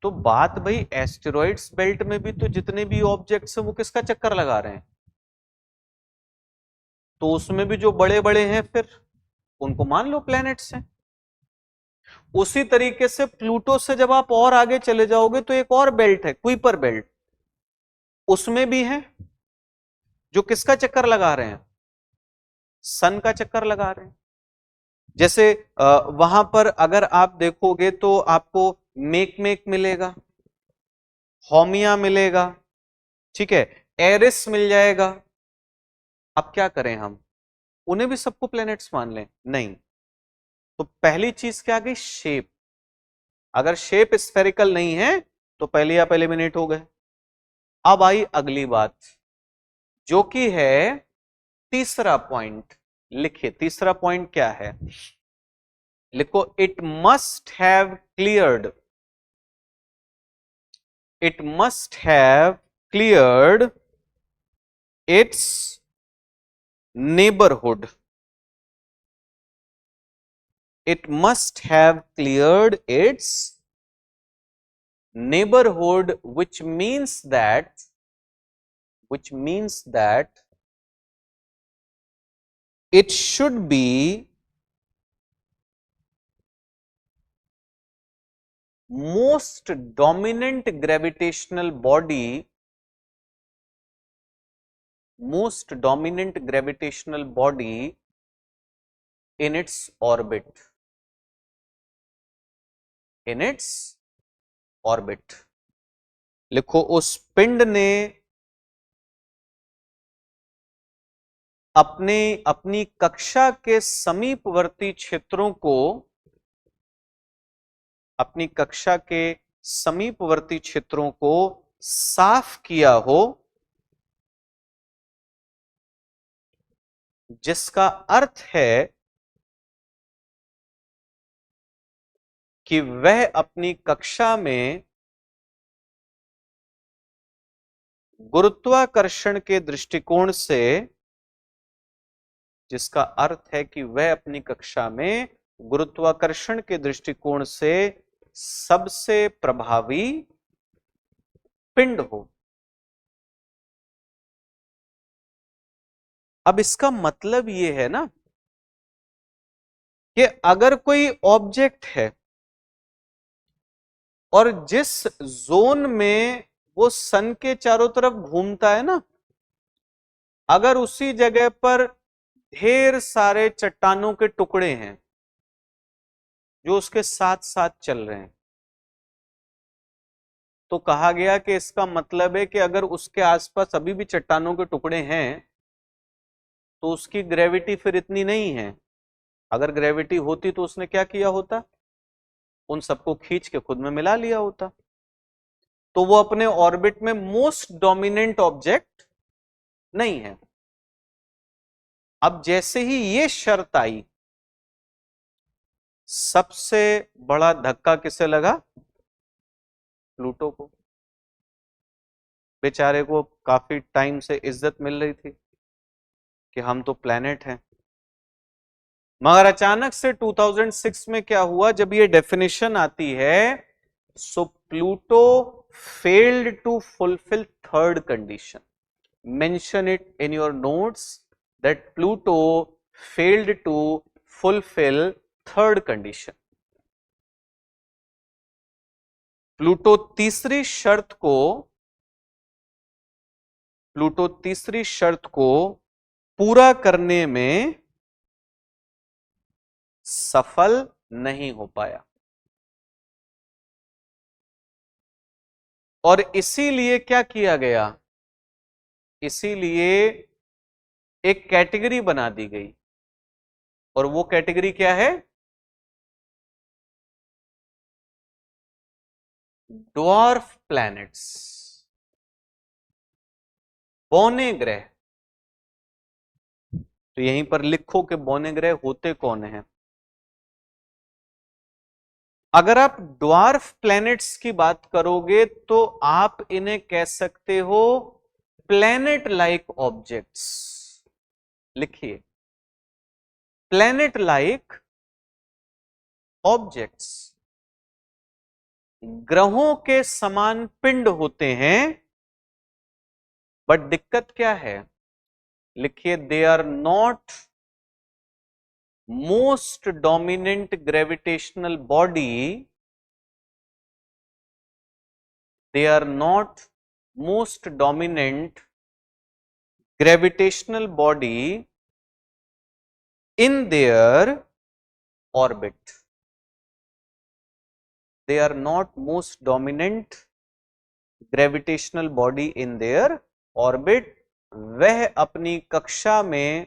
तो बात भाई एस्टेरॉइड्स बेल्ट में भी तो जितने भी ऑब्जेक्ट्स हैं वो किसका चक्कर लगा रहे हैं, तो उसमें भी जो बड़े बड़े हैं फिर उनको मान लो प्लैनेट्स हैं। उसी तरीके से प्लूटो से जब आप और आगे चले जाओगे तो एक और बेल्ट है, कुइपर बेल्ट, उसमें भी है जो किसका चक्कर लगा रहे हैं, सन का चक्कर लगा रहे हैं। जैसे वहां पर अगर आप देखोगे तो आपको मेक मिलेगा, होमिया मिलेगा, ठीक है, एरिस मिल जाएगा। अब क्या करें हम, उन्हें भी सबको प्लैनेट्स मान लें? नहीं। तो पहली चीज क्या आ गई, शेप। अगर शेप स्फेरिकल नहीं है तो पहले आप एलिमिनेट हो गए। अब आई अगली बात, जो कि है तीसरा पॉइंट। लिखिए तीसरा पॉइंट क्या है, लिखो, it must have cleared, it must have cleared it's neighbourhood, it must have cleared its neighborhood, which means that it should be most dominant gravitational body, most dominant gravitational body in its orbit, in its orbit. लिखो, उस पिंड ने अपनी कक्षा के समीपवर्ती क्षेत्रों को, अपनी कक्षा के समीपवर्ती क्षेत्रों को साफ किया हो, जिसका अर्थ है कि वह अपनी कक्षा में गुरुत्वाकर्षण के दृष्टिकोण से, जिसका अर्थ है कि वह अपनी कक्षा में गुरुत्वाकर्षण के दृष्टिकोण से सबसे प्रभावी पिंड हो। अब इसका मतलब यह है ना कि अगर कोई ऑब्जेक्ट है और जिस जोन में वो सन के चारों तरफ घूमता है ना, अगर उसी जगह पर ढेर सारे चट्टानों के टुकड़े हैं जो उसके साथ साथ चल रहे हैं, तो कहा गया कि इसका मतलब है कि अगर उसके आसपास अभी भी चट्टानों के टुकड़े हैं तो उसकी ग्रेविटी फिर इतनी नहीं है। अगर ग्रेविटी होती तो उसने क्या किया होता, उन सबको खींच के खुद में मिला लिया होता। तो वो अपने ऑर्बिट में मोस्ट डोमिनेंट ऑब्जेक्ट नहीं है। अब जैसे ही ये शर्त आई, सबसे बड़ा धक्का किसे लगा? प्लूटो को। बेचारे को काफी टाइम से इज्जत मिल रही थी कि हम तो प्लेनेट हैं, मगर अचानक से 2006 में क्या हुआ, जब ये डेफिनेशन आती है, so Pluto failed to fulfil third condition. Mention it in your notes that Pluto failed to fulfil third condition. Pluto तीसरी शर्त को पूरा करने में सफल नहीं हो पाया, और इसीलिए क्या किया गया, इसीलिए एक कैटेगरी बना दी गई, और वो कैटेगरी क्या है? ड्वार्फ प्लैनेट्स, बौने ग्रह। तो यहीं पर लिखो कि बौने ग्रह होते कौन हैं। अगर आप ड्वार्फ प्लैनेट्स की बात करोगे तो आप इन्हें कह सकते हो प्लैनेट लाइक ऑब्जेक्ट्स। लिखिए, प्लैनेट लाइक ऑब्जेक्ट्स ग्रहों के समान पिंड होते हैं, बट दिक्कत क्या है? लिखिए, they are not most dominant gravitational body, they are not most dominant gravitational body in their orbit. They are not most dominant gravitational body in their orbit. वह अपनी कक्षा में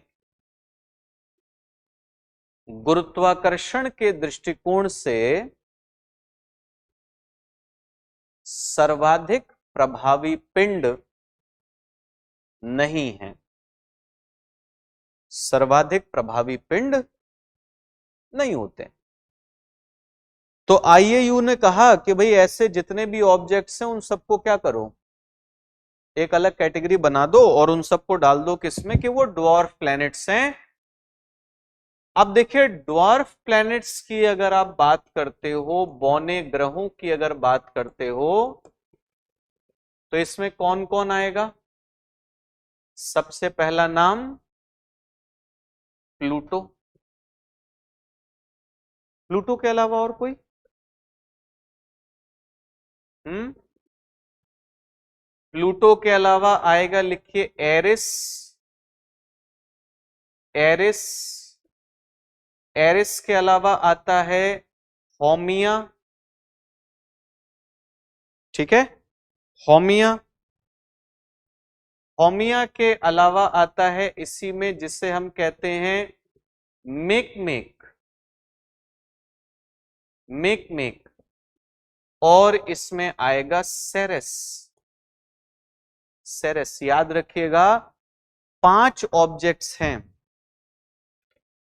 गुरुत्वाकर्षण के दृष्टिकोण से सर्वाधिक प्रभावी पिंड नहीं है, सर्वाधिक प्रभावी पिंड नहीं होते। तो आईएयू ने कहा कि भाई ऐसे जितने भी ऑब्जेक्ट्स हैं उन सबको क्या करो, एक अलग कैटेगरी बना दो और उन सबको डाल दो किसमें, कि वो ड्वार्फ प्लैनेट्स हैं। अब देखिए, ड्वार्फ प्लैनेट्स की अगर आप बात करते हो, बौने ग्रहों की अगर बात करते हो, तो इसमें कौन कौन आएगा? सबसे पहला नाम प्लूटो। प्लूटो के अलावा और कोई? प्लूटो के अलावा आएगा, लिखिए एरिस, एरिस, एरिस के अलावा आता है होमिया, ठीक है, होमिया, होमिया के अलावा आता है इसी में जिसे हम कहते हैं मेक, और इसमें आएगा सेरेस, सेरेस। याद रखिएगा 5 ऑब्जेक्ट्स हैं,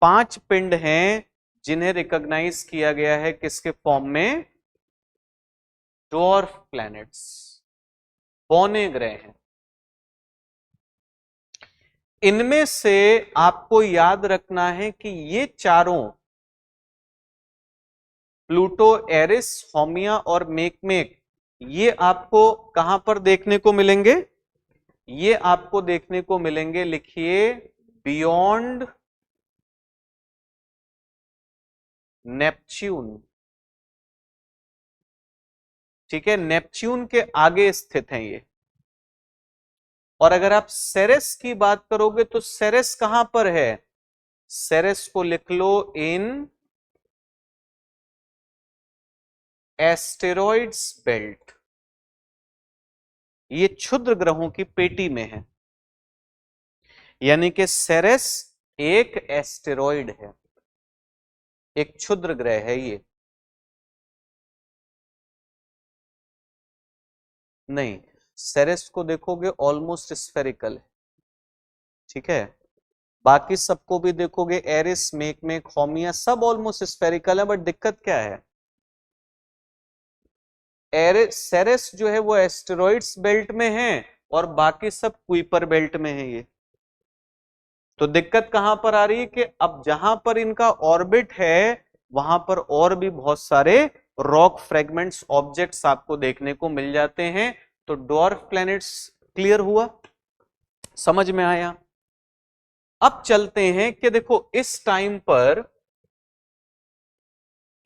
5 पिंड हैं जिन्हें रिकॉग्नाइज किया गया है किसके फॉर्म में, ड्वार्फ प्लैनेट्स, बौने ग्रह हैं। इनमें से आपको याद रखना है कि ये चारों प्लूटो, एरिस, होमिया और मेक ये आपको कहां पर देखने को मिलेंगे, ये आपको देखने को मिलेंगे, लिखिए बियॉन्ड नेपच्यून, ठीक है, नेपच्यून के आगे स्थित हैं ये। और अगर आप सेरेस की बात करोगे तो सेरेस कहां पर है, सेरेस को लिख लो इन एस्टेरॉइड्स बेल्ट, ये क्षुद्र ग्रहों की पेटी में है, यानी कि सेरेस एक एस्टेरॉइड है, एक क्षुद्र ग्रह है ये। नहीं, सेरेस को देखोगे ऑलमोस्ट स्फेरिकल है, ठीक है, बाकी सबको भी देखोगे एरिस, मेक, होमिया सब ऑलमोस्ट स्फेरिकल है, बट दिक्कत क्या है, सेरेस जो है वो एस्टेरॉइड्स बेल्ट में है और बाकी सब कुइपर बेल्ट में है ये। तो दिक्कत कहां पर आ रही है कि अब जहां पर इनका ऑर्बिट है वहां पर और भी बहुत सारे रॉक फ्रेगमेंट्स, ऑब्जेक्ट्स आपको देखने को मिल जाते हैं। तो ड्वार्फ प्लैनेट्स क्लियर हुआ, समझ में आया। अब चलते हैं कि देखो इस टाइम पर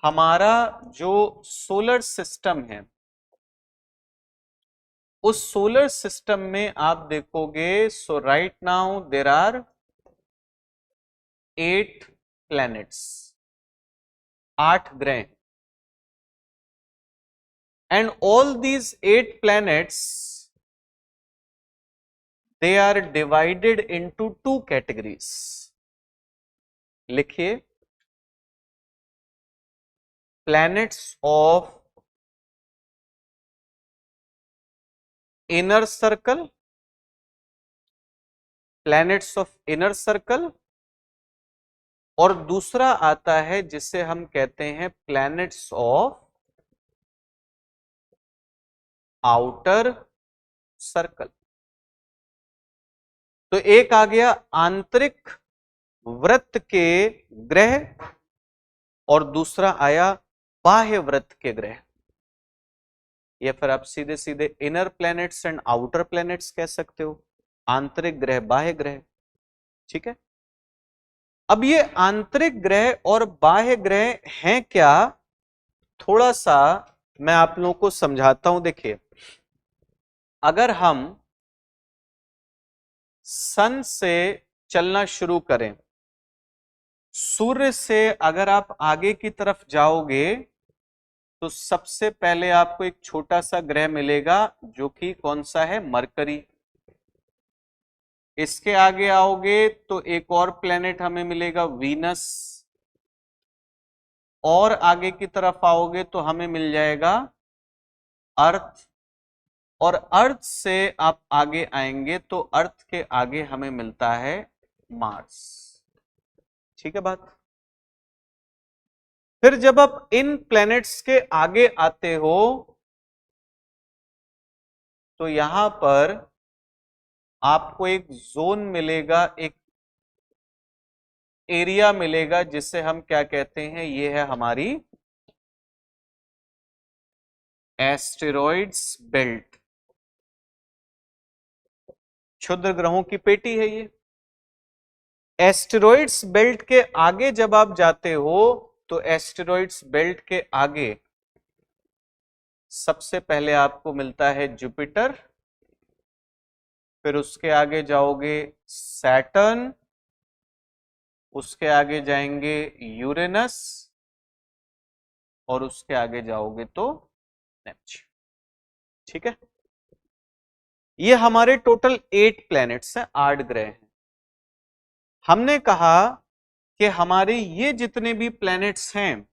हमारा जो सोलर सिस्टम है, उस सोलर सिस्टम में आप देखोगे, so right now there are 8 planets, 8 ग्रह, and all these 8 planets they are divided into 2 categories। लिखिए planets of inner circle, planets of inner circle, और दूसरा आता है जिसे हम कहते हैं planets of outer circle। तो एक आ गया आंतरिक वृत्त के ग्रह और दूसरा आया बाह्य वृत्त के ग्रह, या फिर आप सीधे सीधे inner planets and outer planets कह सकते हो, आंतरिक ग्रह, बाह्य ग्रह, ठीक है। अब ये आंतरिक ग्रह और बाह्य ग्रह हैं क्या, थोड़ा सा मैं आप लोगों को समझाता हूं। देखिए अगर हम सन से चलना शुरू करें, सूर्य से अगर आप आगे की तरफ जाओगे तो सबसे पहले आपको एक छोटा सा ग्रह मिलेगा जो कि कौन सा है, मरकरी। इसके आगे आओगे तो एक और प्लेनेट हमें मिलेगा वीनस, और आगे की तरफ आओगे तो हमें मिल जाएगा अर्थ, और अर्थ से आप आगे आएंगे तो अर्थ के आगे हमें मिलता है मार्स, ठीक है बात। फिर जब आप इन प्लैनेट्स के आगे आते हो तो यहां पर आपको एक जोन मिलेगा, एक एरिया मिलेगा जिसे हम क्या कहते हैं, ये है हमारी एस्टेरॉइड्स बेल्ट, क्षुद्र ग्रहों की पेटी है ये। एस्टेरॉइड्स बेल्ट के आगे जब आप जाते हो तो एस्टेरॉइड्स बेल्ट के आगे सबसे पहले आपको मिलता है जुपिटर, फिर उसके आगे जाओगे सैटर्न, उसके आगे जाएंगे यूरेनस, और उसके आगे जाओगे तो नेपच्यून। ठीक है, ये हमारे टोटल 8 प्लैनेट्स हैं, 8 ग्रह हैं। हमने कहा कि हमारे ये जितने भी प्लैनेट्स हैं,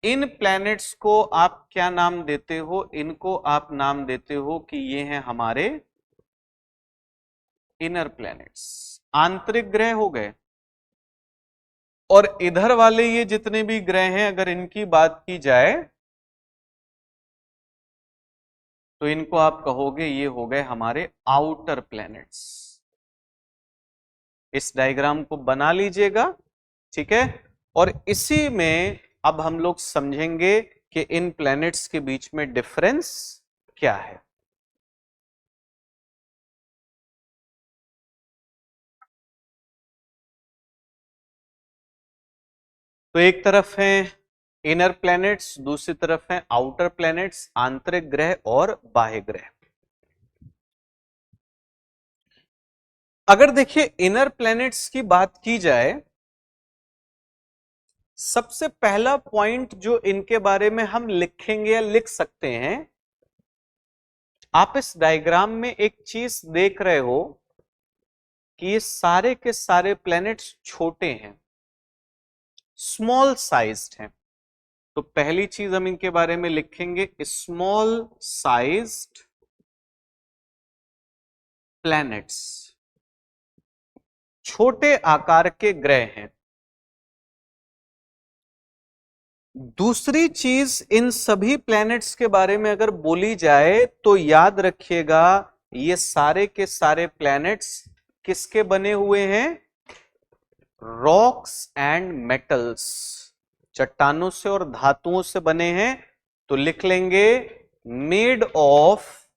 इन प्लैनेट्स को आप क्या नाम देते हो? इनको आप नाम देते हो कि ये हैं हमारे इनर प्लैनेट्स, आंतरिक ग्रह हो गए। और इधर वाले ये जितने भी ग्रह हैं, अगर इनकी बात की जाए तो इनको आप कहोगे ये हो गए हमारे आउटर प्लैनेट्स। इस डायग्राम को बना लीजिएगा, ठीक है। और इसी में अब हम लोग समझेंगे कि इन प्लैनेट्स के बीच में डिफरेंस क्या है। तो एक तरफ है इनर प्लैनेट्स, दूसरी तरफ है आउटर प्लैनेट्स, आंतरिक ग्रह और बाह्य ग्रह। अगर देखिए इनर प्लैनेट्स की बात की जाए, सबसे पहला पॉइंट जो इनके बारे में हम लिखेंगे या लिख सकते हैं, आप इस डायग्राम में एक चीज देख रहे हो कि ये सारे के सारे प्लैनेट्स छोटे हैं, स्मॉल साइज्ड हैं। तो पहली चीज हम इनके बारे में लिखेंगे स्मॉल साइज्ड प्लैनेट्स, छोटे आकार के ग्रह हैं। दूसरी चीज इन सभी प्लैनेट्स के बारे में अगर बोली जाए तो याद रखिएगा, ये सारे के सारे प्लैनेट्स किसके बने हुए हैं? रॉक्स एंड मेटल्स, चट्टानों से और धातुओं से बने हैं। तो लिख लेंगे made of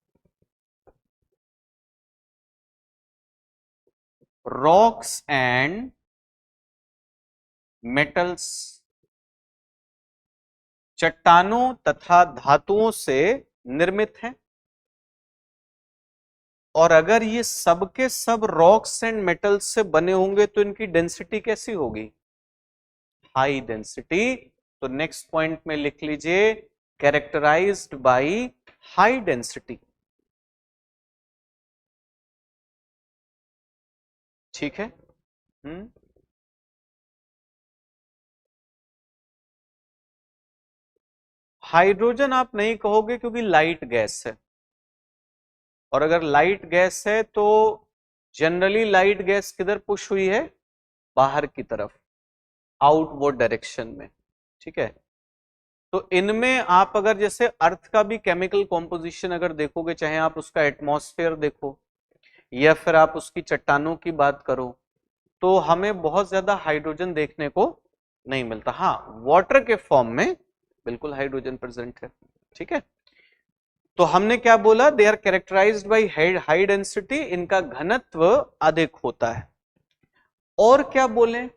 rocks and metals, चट्टानों तथा धातुओं से निर्मित हैं। और अगर ये सब के सब रॉक्स एंड मेटल्स से बने होंगे तो इनकी डेंसिटी कैसी होगी? High density. तो नेक्स्ट पॉइंट में लिख लीजिए कैरेक्टराइज्ड बाय हाई डेंसिटी। ठीक है। हाइड्रोजन आप नहीं कहोगे क्योंकि लाइट गैस है, और अगर लाइट गैस है तो जनरली लाइट गैस किधर पुश हुई है? बाहर की तरफ, आउटवर्ड डायरेक्शन में। ठीक है, तो इनमें आप अगर जैसे अर्थ का भी केमिकल कॉम्पोजिशन अगर देखोगे, चाहे आप उसका एटमॉस्फेयर देखो या फिर आप उसकी चट्टानों की बात करो, तो हमें बहुत ज्यादा हाइड्रोजन देखने को नहीं मिलता। हाँ, वाटर के फॉर्म में बिल्कुल हाइड्रोजन प्रेजेंट है। ठीक है, तो हमने क्या बोला? They are characterised by high density, इनका घनत्व अधिक होता है। और क्या बोलें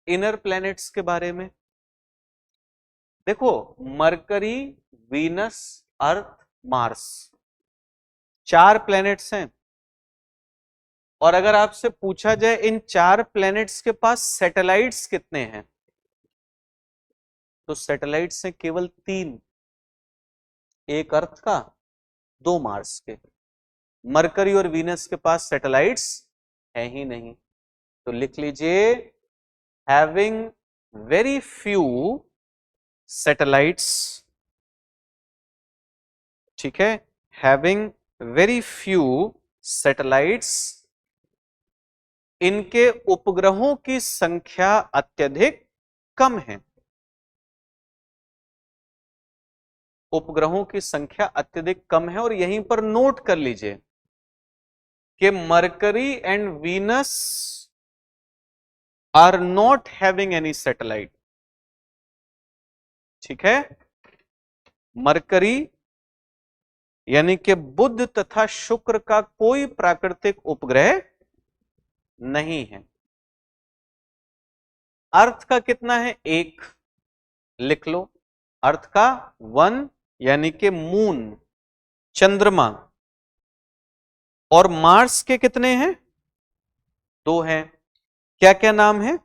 इनर प्लैनेट्स के बारे में? देखो, मरकरी, वीनस, अर्थ, मार्स, 4 प्लैनेट्स हैं। और अगर आपसे पूछा जाए इन 4 प्लैनेट्स के पास सैटेलाइट्स कितने हैं, तो सैटेलाइट्स हैं केवल 3, एक अर्थ का, 2 मार्स के। मरकरी और वीनस के पास सैटेलाइट्स है ही नहीं। तो लिख लीजिए हैविंग वेरी फ्यू सैटेलाइट्स। ठीक है, हैविंग वेरी फ्यू सैटेलाइट्स, इनके उपग्रहों की संख्या अत्यधिक कम है। उपग्रहों की संख्या अत्यधिक कम है। और यहीं पर नोट कर लीजिए कि Mercury and Venus are not having any satellite. ठीक है, मरकरी यानी कि बुध तथा शुक्र का कोई प्राकृतिक उपग्रह नहीं है। अर्थ का कितना है? 1, लिख लो, अर्थ का 1, यानी कि मून, चंद्रमा, और मार्स के कितने हैं? 2 हैं। क्या क्या नाम है?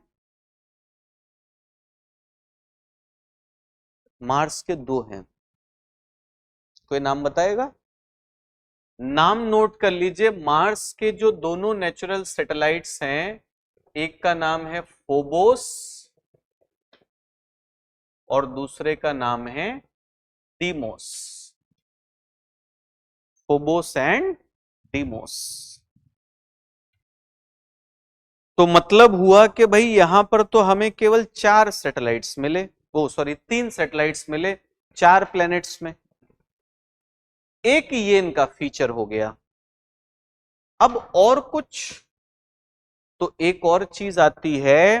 मार्स के 2 हैं, कोई नाम बताएगा? नाम नोट कर लीजिए। मार्स के जो दोनों नेचुरल सैटेलाइट्स हैं, एक का नाम है फोबोस और दूसरे का नाम है डीमोस। Phobos and Deimos. तो मतलब हुआ कि भाई यहां पर तो हमें केवल 4 सैटेलाइट्स मिले, ओ सॉरी 3 सैटेलाइट्स मिले 4 प्लैनेट्स में। एक ये इनका फीचर हो गया। अब और कुछ, तो एक और चीज आती है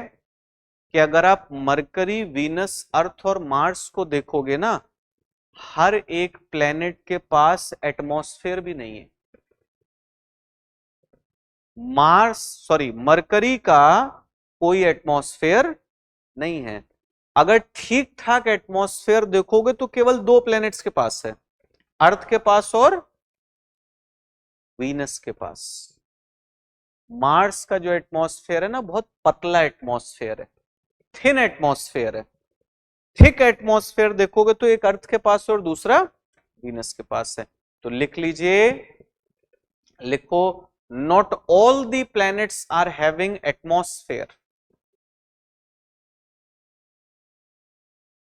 कि अगर आप मरकरी, वीनस, अर्थ और मार्स को देखोगे ना, हर एक प्लेनेट के पास एटमॉस्फेयर भी नहीं है। मरकरी का कोई एटमॉस्फेयर नहीं है। अगर ठीक ठाक एटमॉस्फेयर देखोगे तो केवल 2 प्लैनेट्स के पास है, अर्थ के पास और वीनस के पास। मार्स का जो एटमॉस्फेयर है ना, बहुत पतला एटमॉस्फेयर है, थिन एटमॉस्फेयर है। थिक एटमॉस्फेयर देखोगे तो एक अर्थ के पास और दूसरा वीनस के पास है। तो लिख लीजिए, लिखो, not all the planets are having atmosphere.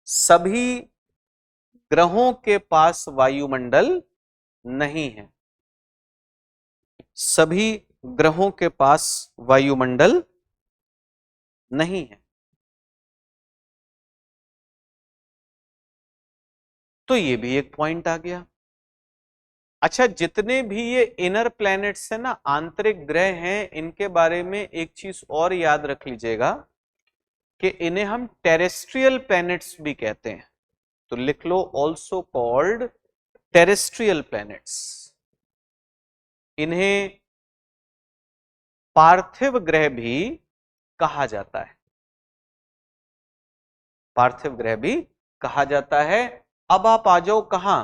सभी ग्रहों के पास वायुमंडल नहीं है। सभी ग्रहों के पास वायुमंडल नहीं है। तो ये भी एक पॉइंट आ गया। अच्छा, जितने भी ये इनर प्लैनेट्स है ना, आंतरिक ग्रह हैं, इनके बारे में एक चीज और याद रख लीजिएगा कि इन्हें हम टेरेस्ट्रियल प्लैनेट्स भी कहते हैं। तो लिख लो, ऑल्सो कॉल्ड टेरेस्ट्रियल प्लैनेट्स। इन्हें पार्थिव ग्रह भी कहा जाता है। पार्थिव ग्रह भी कहा जाता है। अब आप आ जाओ कहां?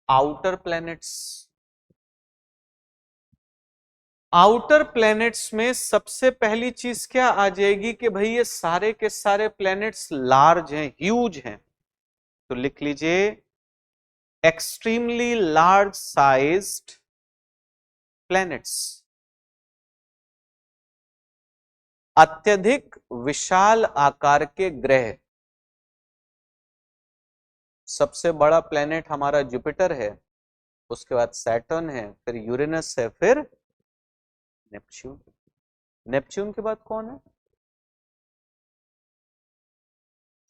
Outer planets. आउटर प्लैनेट्स में सबसे पहली चीज क्या आ जाएगी कि भाई ये सारे के सारे प्लैनेट्स लार्ज हैं, ह्यूज हैं। तो लिख लीजिए, एक्सट्रीमली लार्ज साइज्ड प्लैनेट्स। अत्यधिक विशाल आकार के ग्रह। सबसे बड़ा प्लैनेट हमारा जुपिटर है, उसके बाद सैटर्न है, फिर यूरेनस है, फिर नेपच्यून। नेपच्यून के बाद कौन है?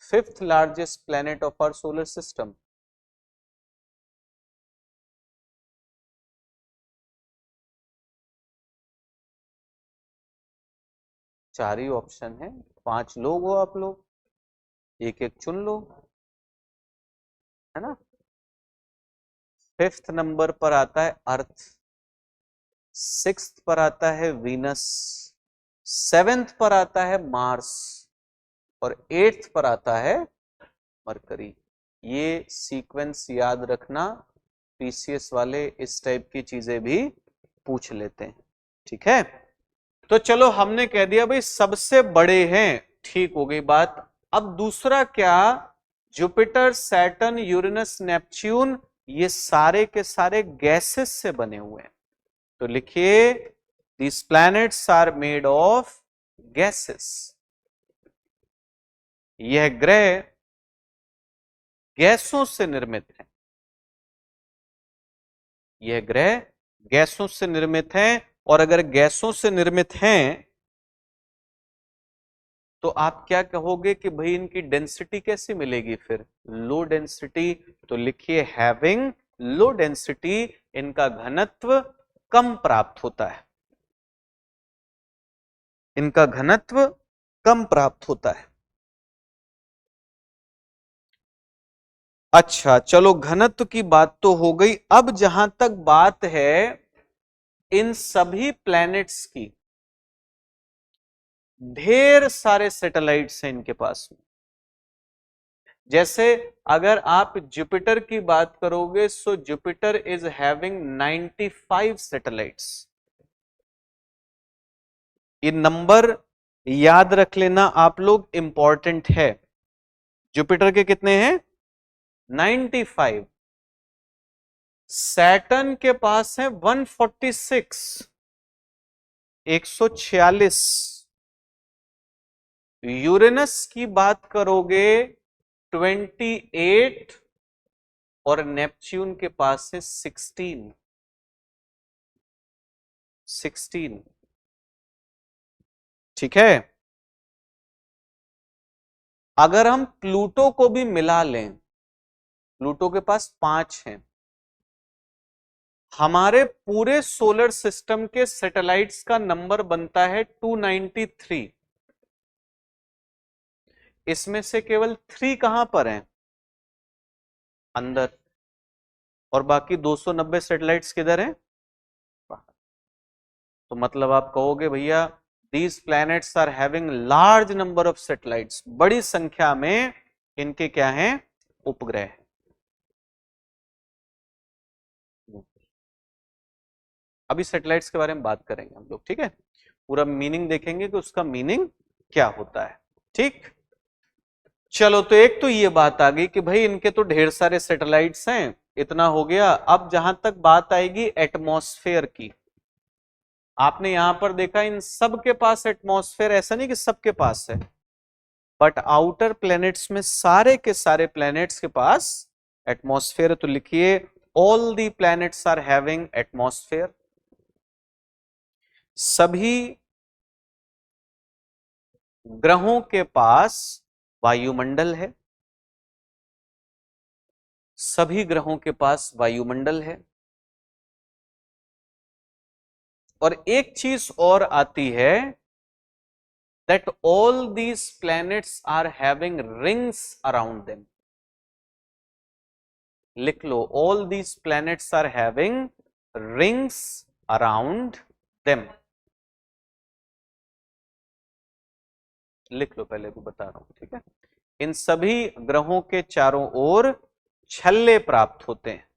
5th largest planet of our solar system. चार ही ऑप्शन है, 5 लोग हो आप लोग, एक एक चुन लो, है ना। 5th नंबर पर आता है अर्थ, 6th पर आता है वीनस, 7th पर आता है मार्स और 8th पर आता है मरकरी। ये सीक्वेंस याद रखना, पीसीएस वाले इस टाइप की चीजें भी पूछ लेते हैं, ठीक है। तो चलो, हमने कह दिया भाई सबसे बड़े हैं, ठीक हो गई बात। अब दूसरा क्या? जुपिटर, सैटर्न, यूरेनस, नेपच्यून, ये सारे के सारे गैसेस से बने हुए हैं। तो लिखिए, these planets are made of gases। यह ग्रह गैसों से निर्मित है। यह ग्रह गैसों से निर्मित है। और अगर गैसों से निर्मित हैं तो आप क्या कहोगे कि भाई इनकी डेंसिटी कैसी मिलेगी? फिर लो डेंसिटी। तो लिखिए, हैविंग लो डेंसिटी, इनका घनत्व कम प्राप्त होता है। इनका घनत्व कम प्राप्त होता है। अच्छा चलो, घनत्व की बात तो हो गई। अब जहां तक बात है इन सभी प्लैनेट्स की, ढेर सारे सैटेलाइट्स हैं इनके पास में। जैसे अगर आप जुपिटर की बात करोगे, so Jupiter is having 95 satellites. ये नंबर याद रख लेना आप लोग, इंपॉर्टेंट है। जुपिटर के कितने हैं? 95। सैटर्न के पास है 146, 146। यूरेनस की बात करोगे 28 और नेपच्यून के पास है 16। ठीक है। अगर हम प्लूटो को भी मिला लें, प्लूटो के पास 5 हैं। हमारे पूरे सोलर सिस्टम के सैटेलाइट्स का नंबर बनता है 293। इसमें से केवल 3 कहां पर हैं? अंदर। और बाकी 290 सैटेलाइट्स किधर हैं? बाहर। तो मतलब आप कहोगे भैया these planets are having large number of satellites, बड़ी संख्या में इनके क्या हैं? उपग्रह। अभी सैटेलाइट्स के बारे में बात करेंगे हम लोग, ठीक है। पूरा मीनिंग देखेंगे कि उसका मीनिंग क्या होता है। ठीक, चलो तो एक तो ये बात आ गई कि भाई इनके तो ढेर सारे सैटेलाइट्स हैं, इतना हो गया। अब जहां तक बात आएगी एटमॉस्फेयर की, आपने यहां पर देखा इन सब के पास एटमॉस्फेयर, ऐसा नहीं कि सबके पास है, बट आउटर प्लैनेट्स में सारे के सारे प्लैनेट्स के पास एटमॉस्फेयर। तो लिखिए all the planets are having atmosphere. सभी ग्रहों के पास वायुमंडल है, सभी ग्रहों के पास वायुमंडल है। और एक चीज और आती है, that all these planets are having rings around them. लिख लो, all these planets are having rings around them. लिख लो, पहले भी बता रहा हूं, ठीक है। इन सभी ग्रहों के चारों ओर छल्ले प्राप्त होते हैं।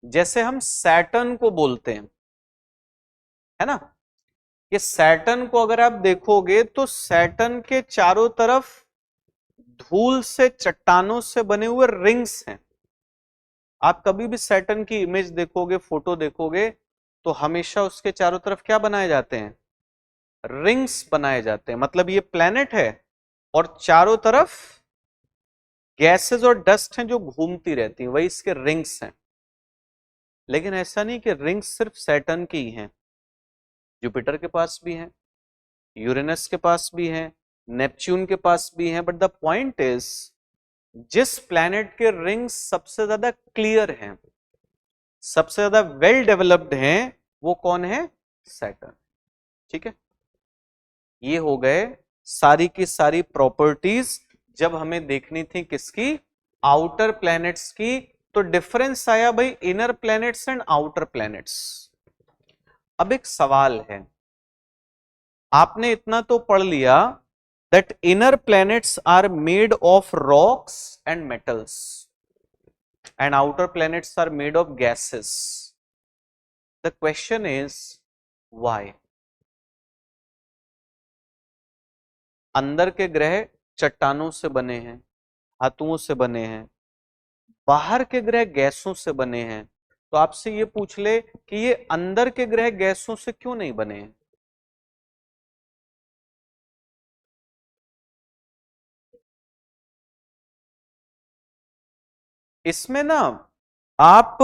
जैसे हम सैटर्न को बोलते हैं, है ना, ये सैटर्न को अगर आप देखोगे तो सैटर्न के चारों तरफ धूल से, चट्टानों से बने हुए रिंग्स हैं। आप कभी भी सैटर्न की इमेज देखोगे, फोटो देखोगे, तो हमेशा उसके चारों तरफ क्या बनाए जाते हैं? रिंग्स बनाए जाते हैं। मतलब ये प्लेनेट है और चारों तरफ गैसेस और डस्ट हैं जो घूमती रहती हैं, वही इसके रिंग्स हैं। लेकिन ऐसा नहीं कि रिंग्स सिर्फ सैटर्न की ही हैं, जुपिटर के पास भी हैं, यूरेनस के पास भी हैं, नेपच्यून के पास भी हैं। बट द पॉइंट इज, जिस प्लैनेट के रिंग्स सबसे ज्यादा क्लियर हैं, सबसे ज्यादा वेल डेवलप्ड हैं, वो कौन है? सैटर्न। ठीक है, ये हो गए सारी की सारी प्रॉपर्टीज जब हमें देखनी थी किसकी? आउटर प्लैनेट्स की। तो डिफरेंस आया भाई inner planets and outer planets. अब एक सवाल है, आपने इतना तो पढ़ लिया that inner planets are made of rocks and metals and outer planets are made of gases. The question is why? अंदर के ग्रह चट्टानों से बने हैं, धातुओं से बने हैं, बाहर के ग्रह गैसों से बने हैं। तो आपसे ये पूछ ले कि ये अंदर के ग्रह गैसों से क्यों नहीं बने हैं? इसमें ना आप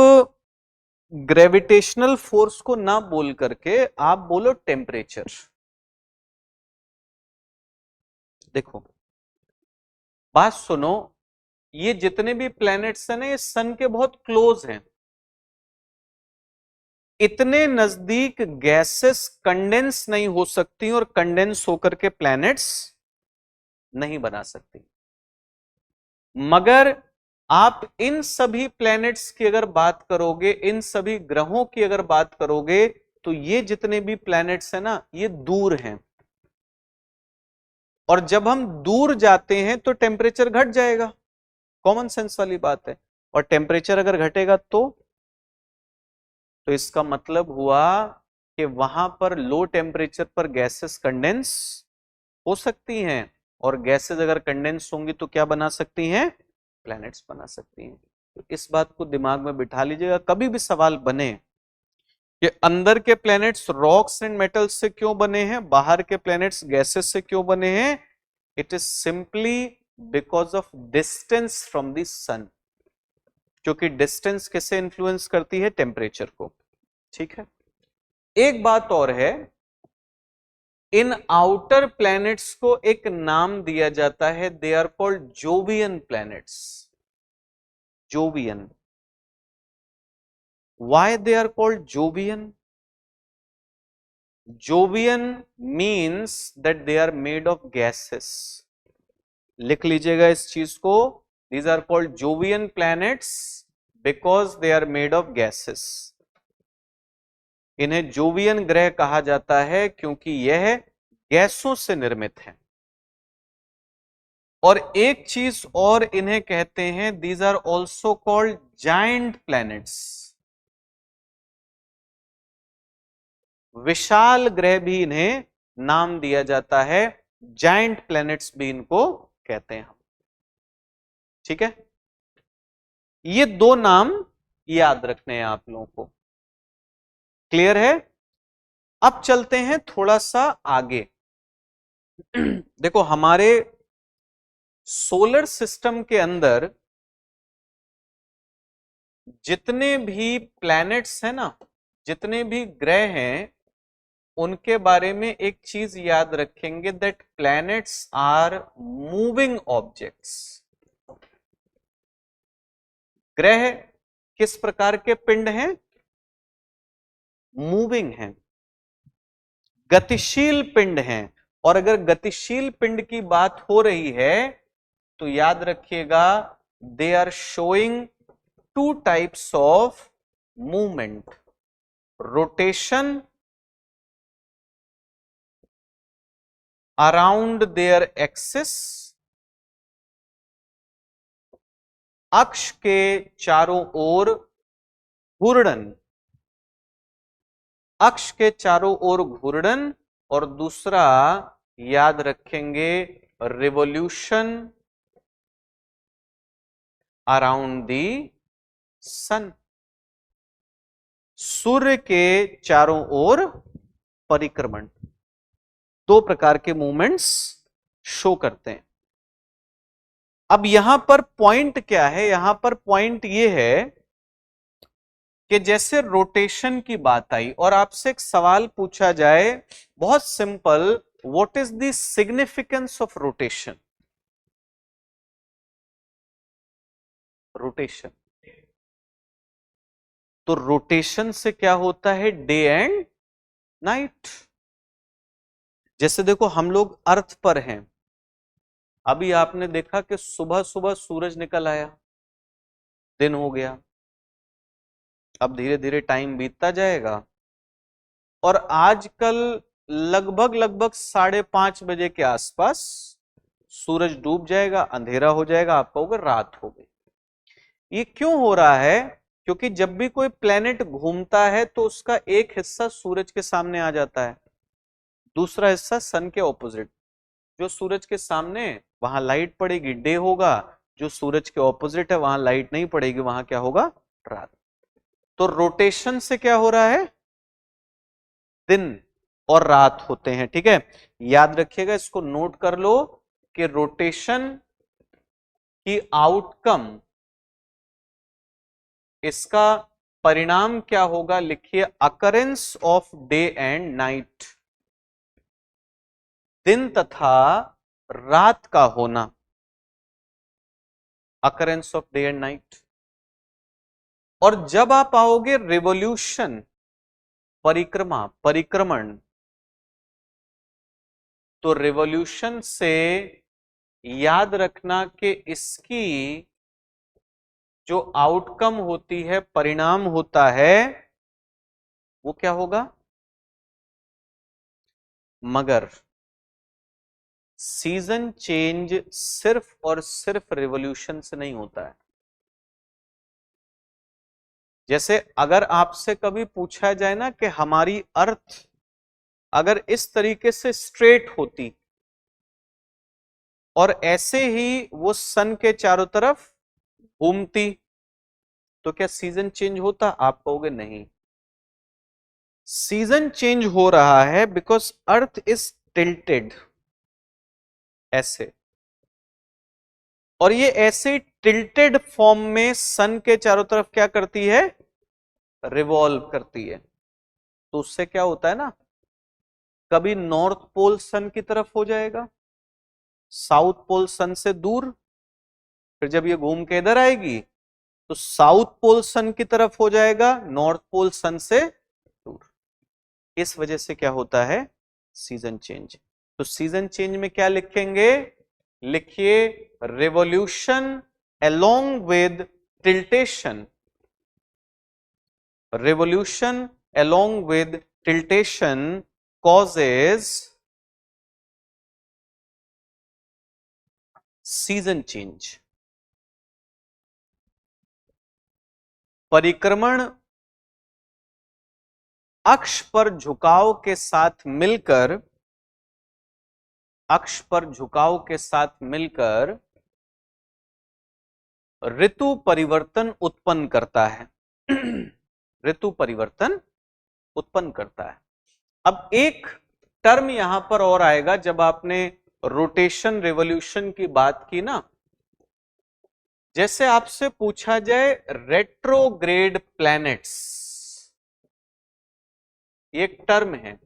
ग्रेविटेशनल फोर्स को ना बोल करके आप बोलो टेम्परेचर। देखो, बात सुनो, ये जितने भी प्लैनेट्स हैं ना, ये सन के बहुत क्लोज हैं। इतने नजदीक गैसेस कंडेंस नहीं हो सकती और कंडेंस होकर के प्लैनेट्स नहीं बना सकती। मगर आप इन सभी प्लैनेट्स की अगर बात करोगे, इन सभी ग्रहों की अगर बात करोगे, तो ये जितने भी प्लैनेट्स हैं ना, ये दूर हैं। और जब हम दूर जाते हैं तो टेम्परेचर घट जाएगा, कॉमन सेंस वाली बात है। और टेम्परेचर अगर घटेगा तो इसका मतलब हुआ कि वहां पर लो टेम्परेचर पर गैसेस कंडेंस हो सकती हैं, और गैसेस अगर कंडेंस होंगी तो क्या बना सकती हैं? प्लैनेट्स बना सकती हैं। तो इस बात को दिमाग में बिठा लीजिएगा, कभी भी सवाल बने कि अंदर के प्लैनेट्स रॉक्स एंड मेटल्स से क्यों बने हैं, बाहर के प्लैनेट्स गैसेस से क्यों बने हैं, it is simply because of distance from the sun, क्योंकि डिस्टेंस किसे इंफ्लुएंस करती है? टेम्परेचर को। ठीक है, एक बात और है, इन आउटर प्लैनेट्स को एक नाम दिया जाता है, they are called Jovian planets. Jovian, why they are called Jovian? Jovian means that they are made of gases. लिख लीजिएगा इस चीज को, these are called Jovian planets because they are made of gases. इन्हें जोवियन ग्रह कहा जाता है क्योंकि यह गैसों से निर्मित है। और एक चीज और इन्हें कहते हैं, these are also called giant planets. विशाल ग्रह भी इन्हें नाम दिया जाता है, जायंट प्लैनेट्स भी इनको कहते हैं हम। ठीक है, ये दो नाम याद रखने हैं आप लोगों को। क्लियर है? अब चलते हैं थोड़ा सा आगे। देखो, हमारे सोलर सिस्टम के अंदर जितने भी प्लैनेट्स हैं ना, जितने भी ग्रह हैं, उनके बारे में एक चीज याद रखेंगे, that planets are moving objects. ग्रह किस प्रकार के पिंड हैं? मूविंग हैं, गतिशील पिंड हैं। और अगर गतिशील पिंड की बात हो रही है तो याद रखिएगा, they are showing two types of movement, rotation around their axis, अक्ष के चारों ओर घूर्णन, अक्ष के चारों ओर घूर्णन, और दूसरा याद रखेंगे रिवोल्यूशन अराउंड दी सन, सूर्य के चारों ओर परिक्रमण। दो प्रकार के मूवमेंट्स शो करते हैं। अब यहां पर पॉइंट क्या है? यहां पर पॉइंट यह है कि जैसे रोटेशन की बात आई और आपसे एक सवाल पूछा जाए, बहुत simple, what is the significance of rotation? Rotation, तो रोटेशन से क्या होता है? Day and night. जैसे देखो, हम लोग अर्थ पर हैं, अभी आपने देखा कि सुबह सुबह सूरज निकल आया, दिन हो गया, अब धीरे धीरे टाइम बीतता जाएगा, और आजकल लगभग लगभग 5:30 बजे के आसपास सूरज डूब जाएगा, अंधेरा हो जाएगा, आप कहोगे रात हो गई। ये क्यों हो रहा है? क्योंकि जब भी कोई प्लेनेट घूमता है तो उसका एक हिस्सा सूरज के सामने आ जाता है, दूसरा हिस्सा सन के ऑपोजिट। जो सूरज के सामने वहां लाइट पड़ेगी, डे होगा, जो सूरज के ऑपोजिट है वहां लाइट नहीं पड़ेगी, वहां क्या होगा? रात। तो रोटेशन से क्या हो रहा है? दिन और रात होते हैं। ठीक है, याद रखिएगा, इसको नोट कर लो कि रोटेशन की आउटकम, इसका परिणाम क्या होगा? लिखिए, occurrence of day and night, दिन तथा रात का होना, occurrence of day and night. और जब आप आओगे रिवोल्यूशन, परिक्रमा, परिक्रमण, तो रिवोल्यूशन से याद रखना कि इसकी जो आउटकम होती है, परिणाम होता है, वो क्या होगा? मगर सीजन चेंज सिर्फ और सिर्फ रिवॉल्यूशन से नहीं होता है। जैसे अगर आपसे कभी पूछा जाए ना कि हमारी अर्थ अगर इस तरीके से स्ट्रेट होती और ऐसे ही वो सन के चारों तरफ घूमती तो क्या सीजन चेंज होता? आप कहोगे नहीं। सीजन चेंज हो रहा है बिकॉज अर्थ इज टिल्टेड ऐसे, और ये ऐसे टिल्टेड फॉर्म में सन के चारों तरफ क्या करती है? रिवॉल्व करती है। तो उससे क्या होता है ना, कभी नॉर्थ पोल सन की तरफ हो जाएगा, साउथ पोल सन से दूर, फिर जब ये घूम के इधर आएगी तो साउथ पोल सन की तरफ हो जाएगा, नॉर्थ पोल सन से दूर। इस वजह से क्या होता है? Season change. तो सीजन चेंज में क्या लिखेंगे? लिखिए revolution along with tiltation. Revolution along with tiltation causes season change. परिक्रमण अक्ष पर झुकाव के साथ मिलकर, अक्ष पर झुकाव के साथ मिलकर ऋतु परिवर्तन उत्पन्न करता है। ऋतु परिवर्तन उत्पन्न करता है। अब एक टर्म यहां पर और आएगा, जब आपने रोटेशन रिवॉल्यूशन की बात की ना, जैसे आपसे पूछा जाए रेट्रोग्रेड प्लैनेट्स, एक टर्म है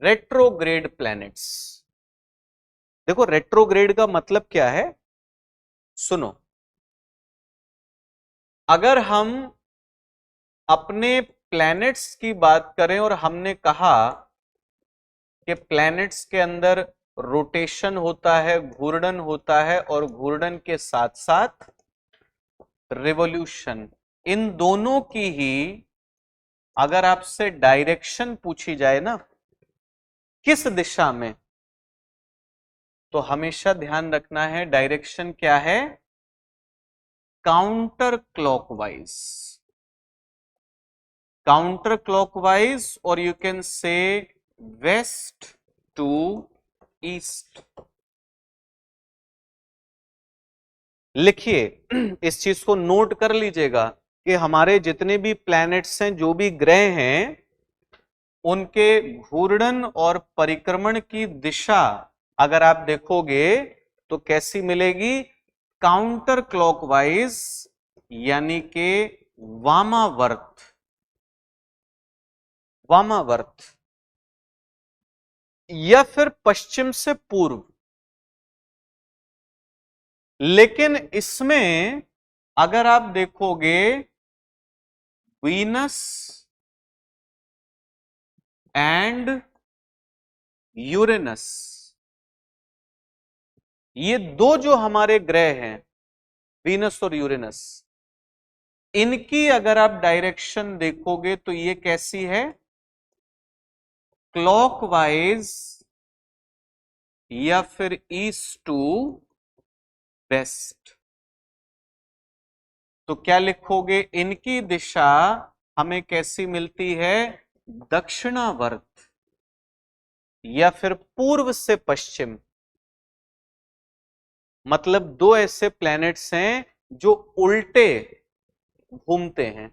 रेट्रोग्रेड प्लैनेट्स। देखो रेट्रोग्रेड का मतलब क्या है, सुनो। अगर हम अपने प्लैनेट्स की बात करें और हमने कहा कि प्लैनेट्स के अंदर रोटेशन होता है, घूर्णन होता है, और घूर्णन के साथ साथ रिवॉल्यूशन, इन दोनों की ही अगर आपसे डायरेक्शन पूछी जाए ना किस दिशा में, तो हमेशा ध्यान रखना है डायरेक्शन क्या है? Counter clockwise. काउंटर क्लॉकवाइज, और you can say west to east. लिखिए, इस चीज को नोट कर लीजिएगा कि हमारे जितने भी प्लैनेट्स हैं, जो भी ग्रह हैं, उनके घूर्णन और परिक्रमण की दिशा अगर आप देखोगे तो कैसी मिलेगी? काउंटर क्लॉकवाइज, यानी कि वामावर्त। वामावर्त या फिर पश्चिम से पूर्व। लेकिन इसमें अगर आप देखोगे वीनस एंड यूरेनस, ये दो जो हमारे ग्रह हैं, वीनस और यूरेनस, इनकी अगर आप डायरेक्शन देखोगे तो ये कैसी है? क्लॉकवाइज या फिर ईस्ट टू वेस्ट। तो क्या लिखोगे? इनकी दिशा हमें कैसी मिलती है? दक्षिणावर्त या फिर पूर्व से पश्चिम। मतलब दो ऐसे प्लैनेट्स हैं जो उल्टे घूमते हैं,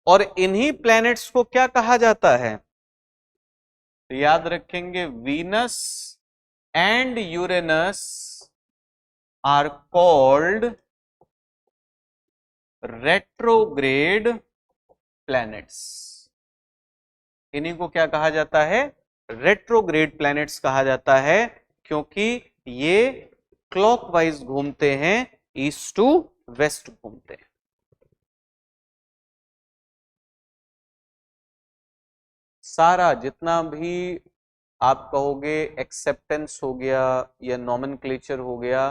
और इन्हीं प्लैनेट्स को क्या कहा जाता है? तो याद रखेंगे, Venus and Uranus are called retrograde planets. इन्हीं को क्या कहा जाता है? रेट्रोग्रेड प्लैनेट्स कहा जाता है, क्योंकि ये क्लॉकवाइज घूमते हैं, ईस्ट टू वेस्ट घूमते हैं। सारा जितना भी आप कहोगे एक्सेप्टेंस हो गया या नॉमेनक्लेचर हो गया,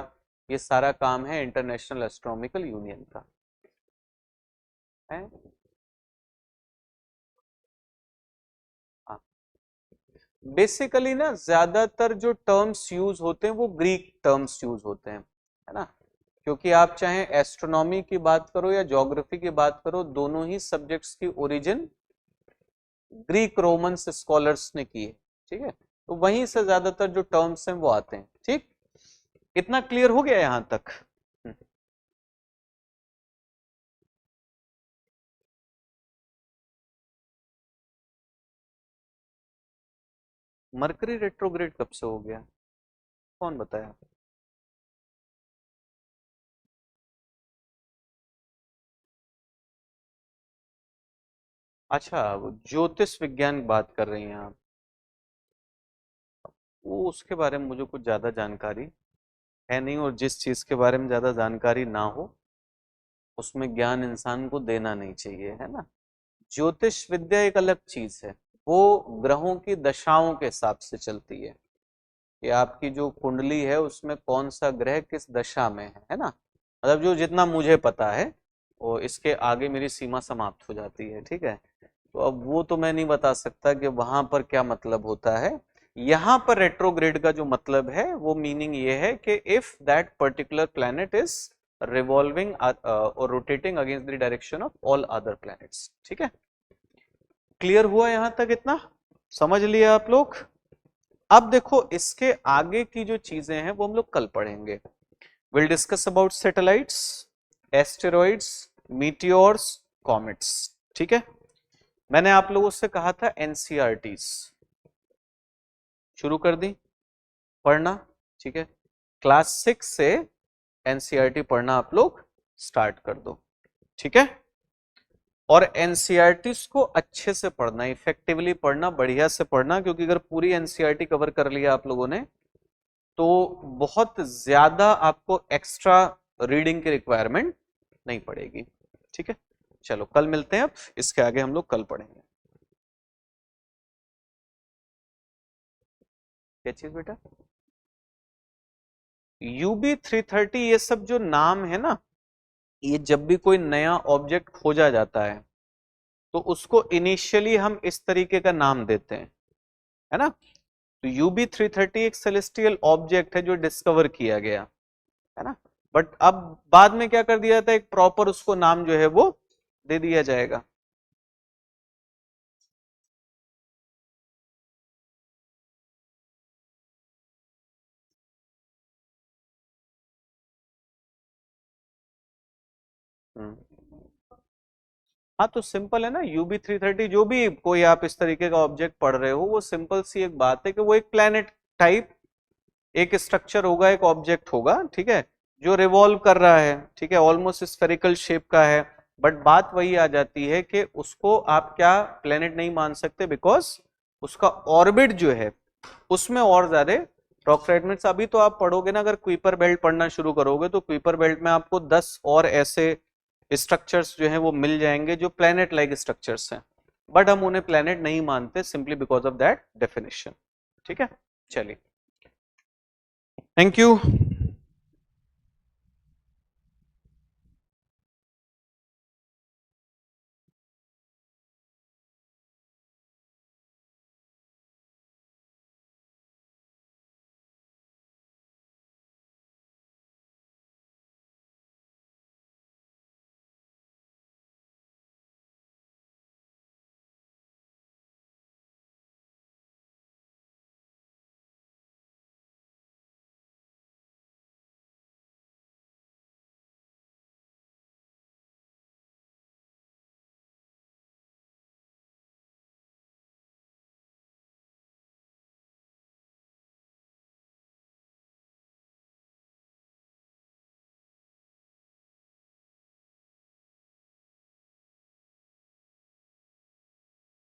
ये सारा काम है इंटरनेशनल एस्ट्रोनॉमिकल यूनियन का है। हाँ। बेसिकली ना ज्यादातर जो टर्म्स यूज होते हैं वो ग्रीक टर्म्स यूज होते हैं, है ना, क्योंकि आप चाहे एस्ट्रोनॉमी की बात करो या ज्योग्राफी की बात करो, दोनों ही सब्जेक्ट्स की ओरिजिन ग्रीक रोमन्स स्कॉलर्स ने की है, ठीक है, तो वहीं से ज्यादातर जो टर्म्स हैं वो आते हैं। ठीक, इतना क्लियर हो गया यहां तक? मरकरी रेट्रोग्रेड कब से हो गया, कौन बताया? अच्छा, वो ज्योतिष विज्ञान की बात कर रही हैं आप? वो उसके बारे में मुझे कुछ ज्यादा जानकारी है नहीं, और जिस चीज के बारे में ज्यादा जानकारी ना हो उसमें ज्ञान इंसान को देना नहीं चाहिए, है ना। ज्योतिष विद्या एक अलग चीज है, वो ग्रहों की दशाओं के हिसाब से चलती है कि आपकी जो कुंडली है उसमें कौन सा ग्रह किस दशा में है ना, मतलब जो जितना मुझे पता है, वो इसके आगे मेरी सीमा समाप्त हो जाती है, ठीक है। तो अब वो तो मैं नहीं बता सकता कि वहां पर क्या मतलब होता है। यहाँ पर रेट्रोग्रेड का जो मतलब है वो मीनिंग ये है कि if that particular planet is revolving और rotating against the direction of all other planets, ठीक है। क्लियर हुआ यहां तक? इतना समझ लिया आप लोग? अब देखो इसके आगे की जो चीजें हैं वो हम लोग कल पढ़ेंगे। Will discuss about satellites, asteroids, meteors, comets, ठीक है। मैंने आप लोगों से कहा था एनसीईआरटीज शुरू कर दी पढ़ना, ठीक है। क्लास 6 से एनसीईआरटी पढ़ना आप लोग स्टार्ट कर दो, ठीक है। और एनसीईआरटीज को अच्छे से पढ़ना, इफेक्टिवली पढ़ना, बढ़िया से पढ़ना, क्योंकि अगर पूरी एनसीईआरटी कवर कर लिया आप लोगों ने तो बहुत ज्यादा आपको एक्स्ट्रा रीडिंग की रिक्वायरमेंट नहीं पड़ेगी, ठीक है। चलो कल मिलते हैं, अब इसके आगे हम लोग कल पढ़ेंगे। क्या चीज बेटा? UB330, ये सब जो नाम है ना, ये जब भी कोई नया ऑब्जेक्ट खोजा जाता है तो उसको इनिशियली हम इस तरीके का नाम देते हैं, है ना। तो UB330 एक सेलेस्टियल ऑब्जेक्ट है जो डिस्कवर किया गया, है ना। बट अब बाद में क्या कर दिया जाता है, एक प्रॉपर उसको नाम जो है वो दे दिया जाएगा। हाँ तो सिंपल है ना, UB330 जो भी कोई आप इस तरीके का ऑब्जेक्ट पढ़ रहे हो, वो सिंपल सी एक बात है कि वो एक प्लेनेट टाइप एक स्ट्रक्चर होगा, एक ऑब्जेक्ट होगा, ठीक है, जो रिवॉल्व कर रहा है, ठीक है, ऑलमोस्ट स्फेरिकल शेप का है। बट बात वही आ जाती है कि उसको आप क्या प्लेनेट नहीं मान सकते, बिकॉज उसका ऑर्बिट जो है उसमें और ज्यादा रॉक फ्रेगमेंट्स। अभी तो आप पढ़ोगे ना, अगर क्वीपर बेल्ट पढ़ना शुरू करोगे तो क्वीपर बेल्ट में आपको 10 और ऐसे स्ट्रक्चर्स जो हैं वो मिल जाएंगे जो प्लेनेट लाइक स्ट्रक्चर्स हैं, बट हम उन्हें प्लेनेट नहीं मानते simply because of that definition, ठीक है। चलिए, थैंक यू।